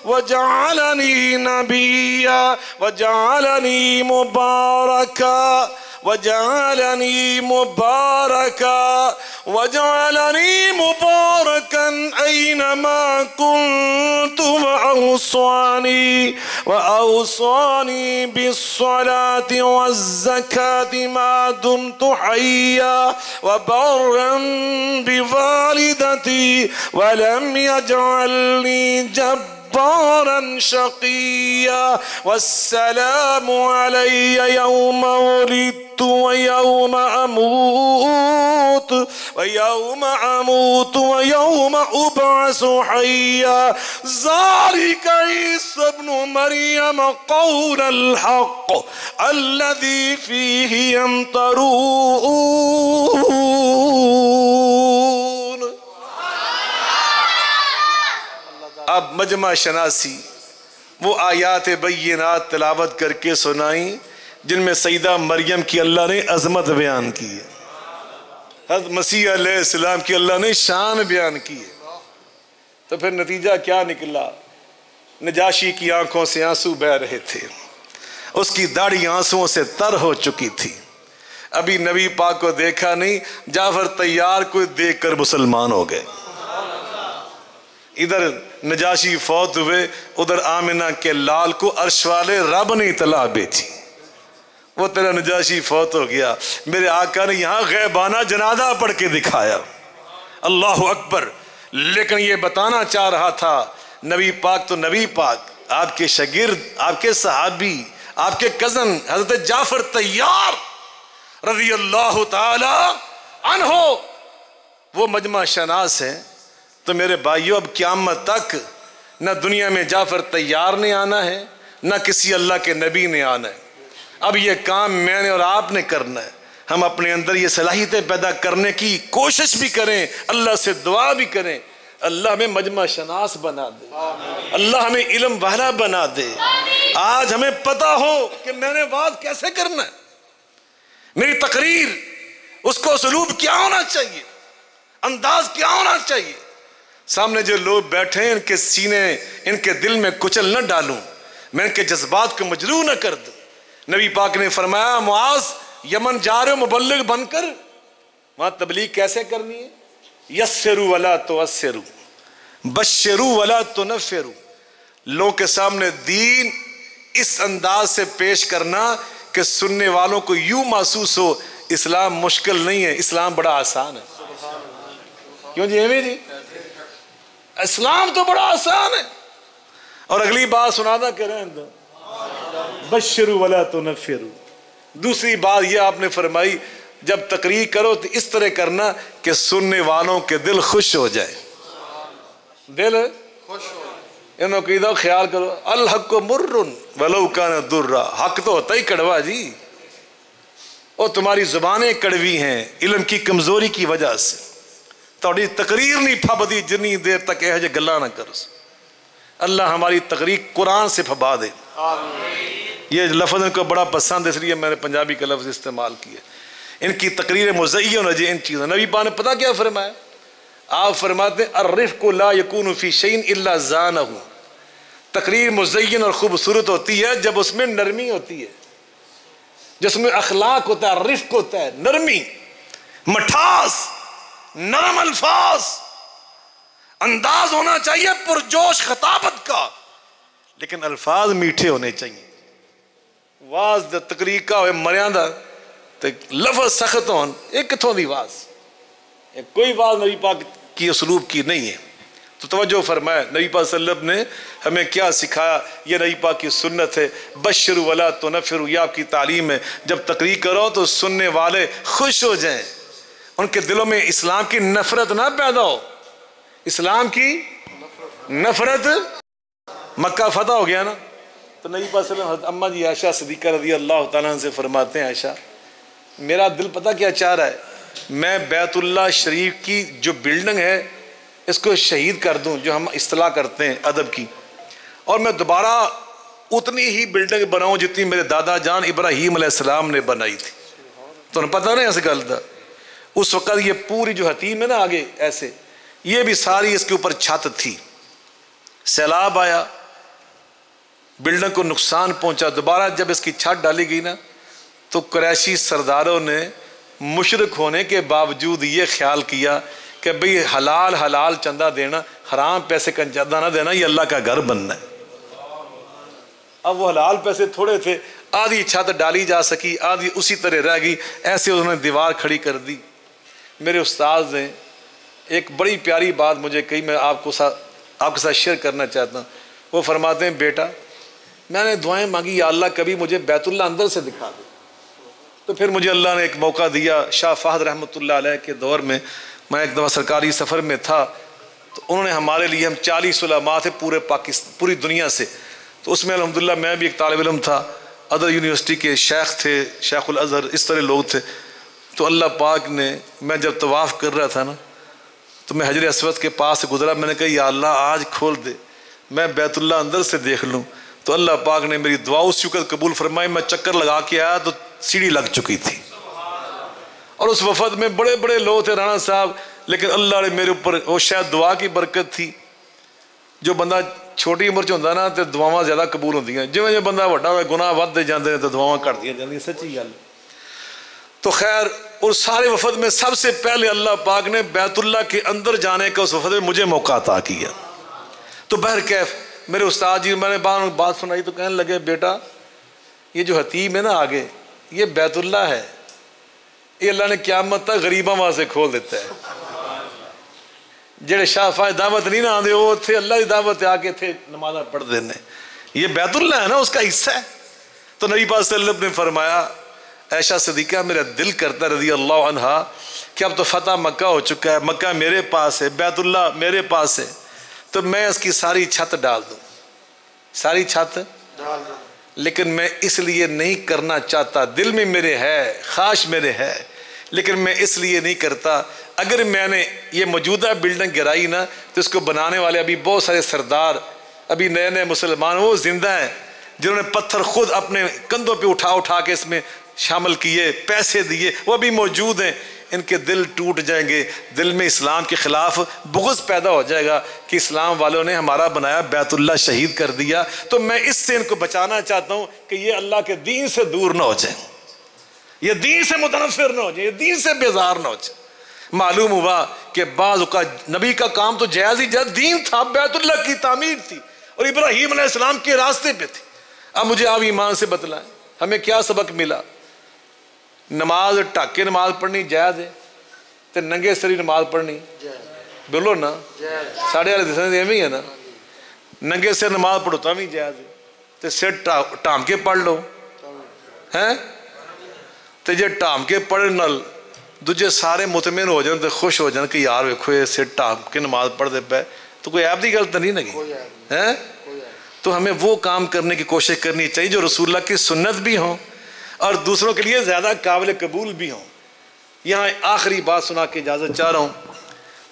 وجعلني نبيا وجعلني مباركا أينما كنت وأوصاني بالصلاة والزكاة ما دمت حيا وبرا بوالدتي ولم يجعلني جبارا شقيا والسلام علي يوم ولدت ويوم أموت ويوم أبعث حيا ذلك عيسى ابن مريم قول الحق الذي فيه يمترون. اب مجمع شناسی وہ آیات بینات تلاوت کر کے سنائیں جن میں سیدہ مریم کی اللہ نے عظمت بیان کی ہے، حضرت مسیح علیہ السلام کی اللہ نے شان بیان کی ہے. تو پھر نتیجہ کیا نکلا؟ نجاشی کی آنکھوں سے آنسو بہہ رہے تھے، اس کی داڑھی آنسوؤں سے تر ہو چکی تھی، ابھی نبی پاک کو دیکھا نہیں، جعفر طیار کو دیکھ کر مسلمان ہو گئے. ادھر نجاشی فوت ہوئے، ادھر آمنہ کے لال کو عرش والے رب نے اطلاع بھیجی، وہ تیرا نجاشی فوت ہو گیا. میرے آقا نے یہاں غیبانہ جنازہ پڑھ کے دکھایا، اللہ اکبر. لیکن یہ بتانا چاہ رہا تھا نبی پاک تو نبی پاک، آپ کے شاگرد، آپ کے صحابی، آپ کے کزن حضرت جعفر طیار رضی اللہ تعالی عنہ وہ مجمع شناس ہیں، تو میرے بھائیوں اب قیامت تک نہ دنیا میں جعفر طیار نے آنا ہے، نہ کسی اللہ کے نبی نے آنا ہے۔ اب یہ کام میں نے اور آپ نے کرنا ہے۔ ہم اپنے اندر یہ صلاحیتیں پیدا کرنے کی کوشش بھی کریں، اللہ سے دعا بھی کریں، اللہ ہمیں مجمع شناس بنا دے، اللہ ہمیں علم والا بنا دے۔ آج ہمیں پتہ ہو کہ میں نے واز کیسے کرنا ہے، میری تقریر اس کو اسلوب کیا ہونا چاہیے، انداز کیا ہونا چاہیے۔ سامنے جو لوگ بیٹھے ہیں ان کے سینے، ان کے دل میں کچل نہ ڈالوں، میں ان کے جذبات کو مجروح نہ کر دوں۔ نبی پاک نے فرمایا معاذ یمن جا رہے ہو مبلغ بن کر، وہاں تبلیغ کیسے کرنی ہے؟ یسروا ولا تعسروا، بشروا ولا تنفروا، لوگوں کے سامنے دین اس انداز سے پیش کرنا کہ سننے والوں کو یوں محسوس ہو اسلام مشکل نہیں ہے، اسلام بڑا آسان ہے۔ کیوں جی ایویں جی؟ اسلام تو بڑا آسان ہے۔ اور اگلی بات سنادا کریں دو، بشروا ولا تنفروا۔ دوسری بات یہ آپ نے فرمائی جب تقریر کرو تو اس طرح کرنا کہ سننے والوں کے دل خوش ہو جائے، دل خوش ہو جائے۔ ان عقیدہ خیال کرو، الحق مر ولو کان ضرا، حق تو ہوتا ہی کڑوا جی، اور تمہاری زبانیں کڑوی ہیں علم کی کمزوری کی وجہ سے، تھوڑی تقریر نہیں پھبدی جنی دیر تک یہ گلا نہ کرو۔ اللہ ہماری تقریر قرآن سے پھبا دے۔ یہ لفظ ان کو بڑا پسند ہے اس لیے میں نے پنجابی کا لفظ استعمال کیا۔ ان کی تقریر مزین ہو جائے ان چیزوں۔ نبی پاک نے پتہ کیا فرمایا؟ آپ فرماتے ہیں الرفق لا یکون فی شیء الا زانہ، تقریر مزین اور خوبصورت ہوتی ہے جب اس میں نرمی ہوتی ہے، جس میں اخلاق ہوتا ہے، رفق ہوتا ہے، نرمی، مٹھاس، نرم الفاظ، انداز ہونا چاہیے پرجوش خطابت کا، لیکن الفاظ میٹھے ہونے چاہیے۔ واز دا تقریر کا ہوئے مریاں دا تے لفظ سخت ہون، ایک کتھوں دی واز، کوئی واز نبی پاک کی اسلوب کی نہیں ہے۔ تو توجہ فرمایا نبی پاک صلی اللہ علیہ وسلم نے ہمیں کیا سکھایا، یہ نبی پاک کی سنت ہے، بشروا ولا تنفروا، یہ آپ کی تعلیم ہے۔ جب تقریر کرو تو سننے والے خوش ہو جائیں، ان کے دلوں میں اسلام کی نفرت نہ پیدا ہو، اسلام کی نفرت۔ مکہ فتح ہو گیا نا، تو نبی پاک صلی اللہ علیہ وسلم اماں جی عائشہ صدیقہ رضی اللہ تعالیٰ عنہ سے فرماتے ہیں عائشہ میرا دل پتہ کیا چاہ رہا ہے، میں بیت اللہ شریف کی جو بلڈنگ ہے اس کو شہید کر دوں، جو ہم اصطلاح کرتے ہیں ادب کی، اور میں دوبارہ اتنی ہی بلڈنگ بناؤں جتنی میرے دادا جان ابراہیم علیہ السلام نے بنائی تھی۔ تو انہیں پتہ نہیں ایسے گل تھا، اس وقت یہ پوری جو حتیم ہے نا آگے ایسے، یہ بھی ساری اس کے اوپر چھت تھی، سیلاب آیا، بلڈنگ کو نقصان پہنچا، دوبارہ جب اس کی چھت ڈالی گئی نا تو قریشی سرداروں نے مشرک ہونے کے باوجود یہ خیال کیا کہ بھئی حلال حلال چندہ دینا، حرام پیسے کا چندہ نہ دینا، یہ اللہ کا گھر بننا ہے۔ اب وہ حلال پیسے تھوڑے تھے، آدھی چھت ڈالی جا سکی، آدھی اسی طرح رہ گئی، ایسے انہوں نے دیوار کھڑی کر دی۔ میرے استاذ نے ایک بڑی پیاری بات مجھے کہی، میں آپ کے ساتھ شیئر کرنا چاہتا ہوں۔ وہ فرماتے ہیں بیٹا میں نے دعائیں مانگی یا اللہ کبھی مجھے بیت اللہ اندر سے دکھا دے، تو پھر مجھے اللہ نے ایک موقع دیا۔ شاہ فہد رحمۃ اللہ علیہ کے دور میں میں ایک دفعہ سرکاری سفر میں تھا، تو انہوں نے ہمارے لیے، ہم 40 علماء تھے پورے پاکستان پوری دنیا سے، تو اس میں الحمدللہ میں بھی ایک طالب علم تھا، ادر یونیورسٹی کے شیخ تھے، شیخ الازہر، اس طرح لوگ تھے۔ تو اللہ پاک نے، میں جب طواف کر رہا تھا نا تو میں حجر اسود کے پاس سے گزرا، میں نے کہا یا اللہ آج کھول دے میں بیت اللہ اندر سے دیکھ لوں، تو اللہ پاک نے میری دعا اسی وقت قبول فرمائی۔ میں چکر لگا کے آیا تو سیڑھی لگ چکی تھی، اور اس وفد میں بڑے بڑے لوگ تھے، رانا صاحب، لیکن اللہ نے میرے اوپر، وہ شاید دعا کی برکت تھی، جو بندہ چھوٹی عمر چ ہوندا نا تو دعاواں زیادہ قبول ہوندیاں، جویں جو بندہ وڈا ہوئے گناہ ودتے جاندے تو دعاواں گھٹدیاں جاندیاں، سچی گل۔ تو خیر اور سارے وفد میں سب سے پہلے اللہ پاک نے بیت اللہ کے اندر جانے کا اس وفد میں مجھے موقع عطا کیا۔ تو بہرکیف میرے استاد جی میں نے بات سنائی تو کہنے لگے بیٹا یہ جو حتیم ہے نا آگے، یہ بیت اللہ ہے، یہ اللہ نے قیامت تک غریباں واسطے کھول دیتا ہے۔ جڑے شاہ فائد دعوت نہیں نہ آندے وہ تھے اللہ کی دعوت آ کے تھے نمازاں پڑھ دینے، یہ بیت اللہ ہے نا اس کا حصہ ہے۔ تو نبی پاک صلی اللہ علیہ وسلم نے فرمایا عائشہ صدیقہ میرا دل کرتا رضی اللہ عنہا کہ اب تو فتح مکہ ہو چکا ہے، مکہ میرے پاس ہے، بیت اللہ میرے پاس ہے، تو میں اس کی ساری چھت ڈال دوں، ساری چھت ڈال دو۔ لیکن میں اس لیے نہیں کرنا چاہتا، دل میں میرے ہے، خواہش میرے ہے، لیکن میں اس لیے نہیں کرتا۔ اگر میں نے یہ موجودہ بلڈنگ گرائی نا تو اس کو بنانے والے ابھی بہت سارے سردار ابھی نئے نئے مسلمان وہ زندہ ہیں، جنہوں نے پتھر خود اپنے کندھوں پہ اٹھا کے اس میں شامل کیے، پیسے دیے، وہ بھی موجود ہیں۔ ان کے دل ٹوٹ جائیں گے، دل میں اسلام کے خلاف بغض پیدا ہو جائے گا کہ اسلام والوں نے ہمارا بنایا بیت اللہ شہید کر دیا۔ تو میں اس سے ان کو بچانا چاہتا ہوں کہ یہ اللہ کے دین سے دور نہ ہو جائیں، یہ دین سے متنفر نہ ہو جائیں، یہ دین سے بیزار نہ ہو جائیں۔ معلوم ہوا کہ بعض اوقات نبی کا کام تو جائز ہی جائز، دین تھا، بیت اللہ کی تعمیر تھی اور ابراہیم علیہ السلام کے راستے پہ تھی۔ اب مجھے آپ ایمان سے بتلائیں ہمیں کیا سبق ملا؟ نماز ٹھک کے نماز پڑھنی جائز ہے تے ننگے سری نماز پڑھنی بولو نا، ساڑھے والے دسنے ایویں ہی ہے نا، ننگے سر نماز پڑھو تا بھی جائز ہے تے سر ٹام کے پڑھ لو ہیں تے جے ٹام کے پڑھن نال دوجے سارے مطمئن ہو جان تے خوش ہو جان کہ یار ویکھو یہ سر ٹام کے نماز پڑھ دے پے تو کوئی عیب دی گل تو نہیں لگی ہیں۔ تو ہمیں وہ کام کرنے کی کوشش کرنی چاہیے جو رسول اللہ کی سنت بھی ہوں اور دوسروں کے لیے زیادہ قابل قبول بھی ہوں۔ یہاں آخری بات سنا کے اجازت چاہ رہا ہوں،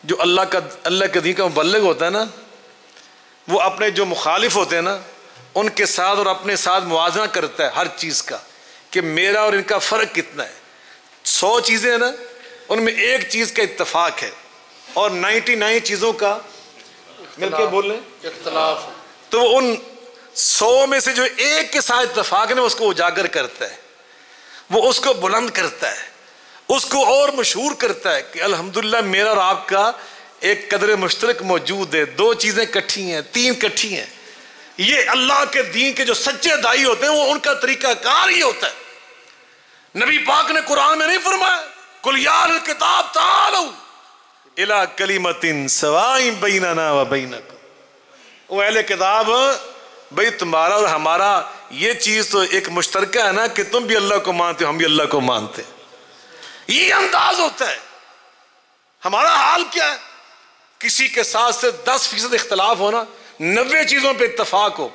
جو اللہ کے دین کا مبلغ ہوتا ہے نا، وہ اپنے جو مخالف ہوتے ہیں نا ان کے ساتھ اور اپنے ساتھ موازنہ کرتا ہے ہر چیز کا کہ میرا اور ان کا فرق کتنا ہے۔ 100 چیزیں ہیں نا، ان میں ایک چیز کا اتفاق ہے اور 99 چیزوں کا مل کے بول لیں اختلاف، تو وہ ان 100 میں سے جو ایک کے ساتھ اتفاق ہے نا اس کو اجاگر کرتا ہے، وہ اس کو بلند کرتا ہے، اس کو اور مشہور کرتا ہے کہ الحمدللہ میرا اور آپ کا ایک قدر مشترک موجود ہے، 2 چیزیں کٹھی ہیں، 3 کٹھی ہیں۔ یہ اللہ کے دین کے جو سچے دائی ہوتے ہیں وہ ان کا طریقہ کار ہی ہوتا ہے۔ نبی پاک نے قرآن میں نہیں فرمایا قل یا اہل الکتاب تعالوا الی کلمۃ سواء بیننا و بینکم، وہ اہل کتاب بھئی تمہارا اور ہمارا یہ چیز تو ایک مشترکہ ہے نا کہ تم بھی اللہ کو مانتے ہو ہم بھی اللہ کو مانتے ہیں۔ یہ انداز ہوتا ہے۔ ہمارا حال کیا ہے؟ کسی کے ساتھ سے 10% اختلاف ہونا، 90 چیزوں پہ اتفاق ہو۔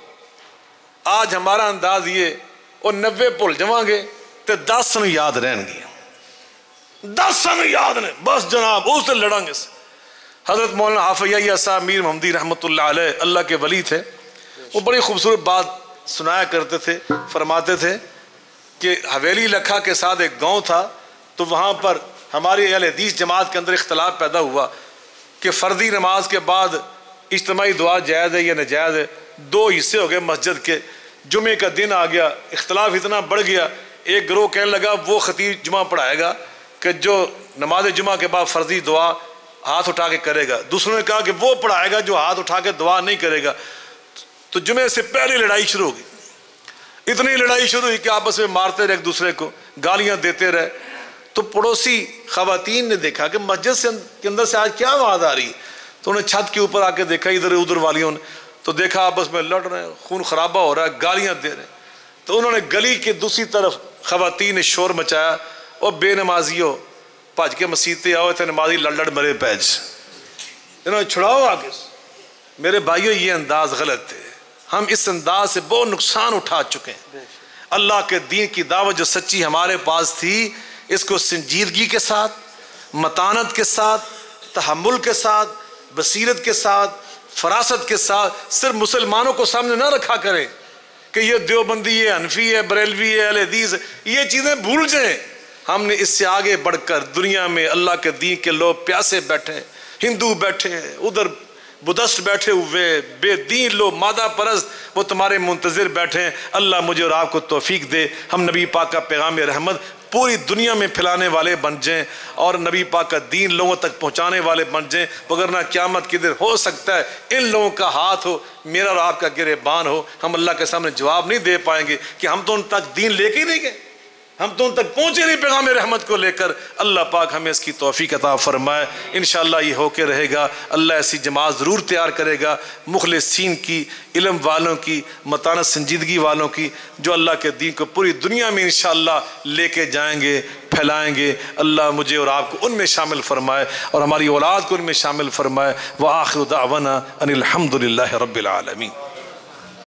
آج ہمارا انداز یہ اور 90 بھول جاؤں گے تو 10 سنو یاد رہن گے، 10 سنو یاد رہن بس جناب اس سے لڑیں گے۔ حضرت مولانا حافظ یحییٰ صاحب میر محمدی رحمۃ اللہ علیہ اللہ کے ولی تھے، وہ بڑی خوبصورت بات سنایا کرتے تھے، فرماتے تھے کہ حویلی لکھا کے ساتھ ایک گاؤں تھا، تو وہاں پر ہماری اہل حدیث جماعت کے اندر اختلاف پیدا ہوا کہ فرضی نماز کے بعد اجتماعی دعا جائز ہے یا ناجائز ہے۔ 2 حصے ہو گئے مسجد کے، جمعے کا دن آ گیا، اختلاف اتنا بڑھ گیا، ایک گروہ کہنے لگا وہ خطیب جمعہ پڑھائے گا کہ جو نماز جمعہ کے بعد فرضی دعا ہاتھ اٹھا کے کرے گا، دوسروں نے کہا کہ وہ پڑھائے گا جو ہاتھ اٹھا کے دعا نہیں کرے گا۔ تو جمعے سے پہلے لڑائی شروع ہو گئی، اتنی لڑائی شروع ہوئی کہ آپس میں مارتے رہے ایک دوسرے کو، گالیاں دیتے رہے۔ تو پڑوسی خواتین نے دیکھا کہ مسجد کے اندر سے آج کیا آواز آ رہی ہے، تو انہیں چھت کے اوپر آ کے دیکھا ادھر ادھر والیوں نے، تو دیکھا آپس میں لڑ رہے ہیں، خون خرابہ ہو رہا ہے، گالیاں دے رہے ہیں۔ تو انہوں نے گلی کے دوسری طرف خواتین نے شور مچایا، اور بے نمازیوں بھج کے مسیح آؤ تھے، نمازی لڑ لڑ مرے پیج، انہوں نے چھڑاؤ آگے۔ میرے بھائیوں یہ انداز غلط ہے، ہم اس انداز سے بہت نقصان اٹھا چکے ہیں۔ اللہ کے دین کی دعوت جو سچی ہمارے پاس تھی، اس کو سنجیدگی کے ساتھ، متانت کے ساتھ، تحمل کے ساتھ، بصیرت کے ساتھ، فراست کے ساتھ صرف مسلمانوں کو سامنے نہ رکھا کریں کہ یہ دیوبندی ہے، حنفی ہے، بریلوی ہے، اہل حدیث ہے، یہ چیزیں بھول جائیں۔ ہم نے اس سے آگے بڑھ کر دنیا میں اللہ کے دین کے لوگ پیاسے بیٹھے ہیں، ہندو بیٹھے ہیں، ادھر بدھسٹ بیٹھے ہوئے، بے دین لوگ، مادہ پرست، وہ تمہارے منتظر بیٹھے ہیں۔ اللہ مجھے اور آپ کو توفیق دے، ہم نبی پاک کا پیغام رحمت پوری دنیا میں پھیلانے والے بن جائیں اور نبی پاک کا دین لوگوں تک پہنچانے والے بن جائیں، وگرنہ قیامت کے دن ہو سکتا ہے ان لوگوں کا ہاتھ ہو، میرا اور آپ کا گریبان ہو، ہم اللہ کے سامنے جواب نہیں دے پائیں گے کہ ہم تو ان تک دین لے کے ہی نہیں گئے، ہم تو ان تک پہنچے نہیں پیغام رحمت کو لے کر. اللہ پاک ہمیں اس کی توفیق عطا فرمائے. انشاءاللہ یہ ہو کے رہے گا. اللہ ایسی جماعت ضرور تیار کرے گا مخلصین کی, علم والوں کی, متانت سنجیدگی والوں کی, جو اللہ کے دین کو پوری دنیا میں انشاءاللہ لے کے جائیں گے, پھیلائیں گے. اللہ مجھے اور آپ کو ان میں شامل فرمائے اور ہماری اولاد کو ان میں شامل فرمائے. وآخر دعوانا ان الحمد للہ رب العالمین.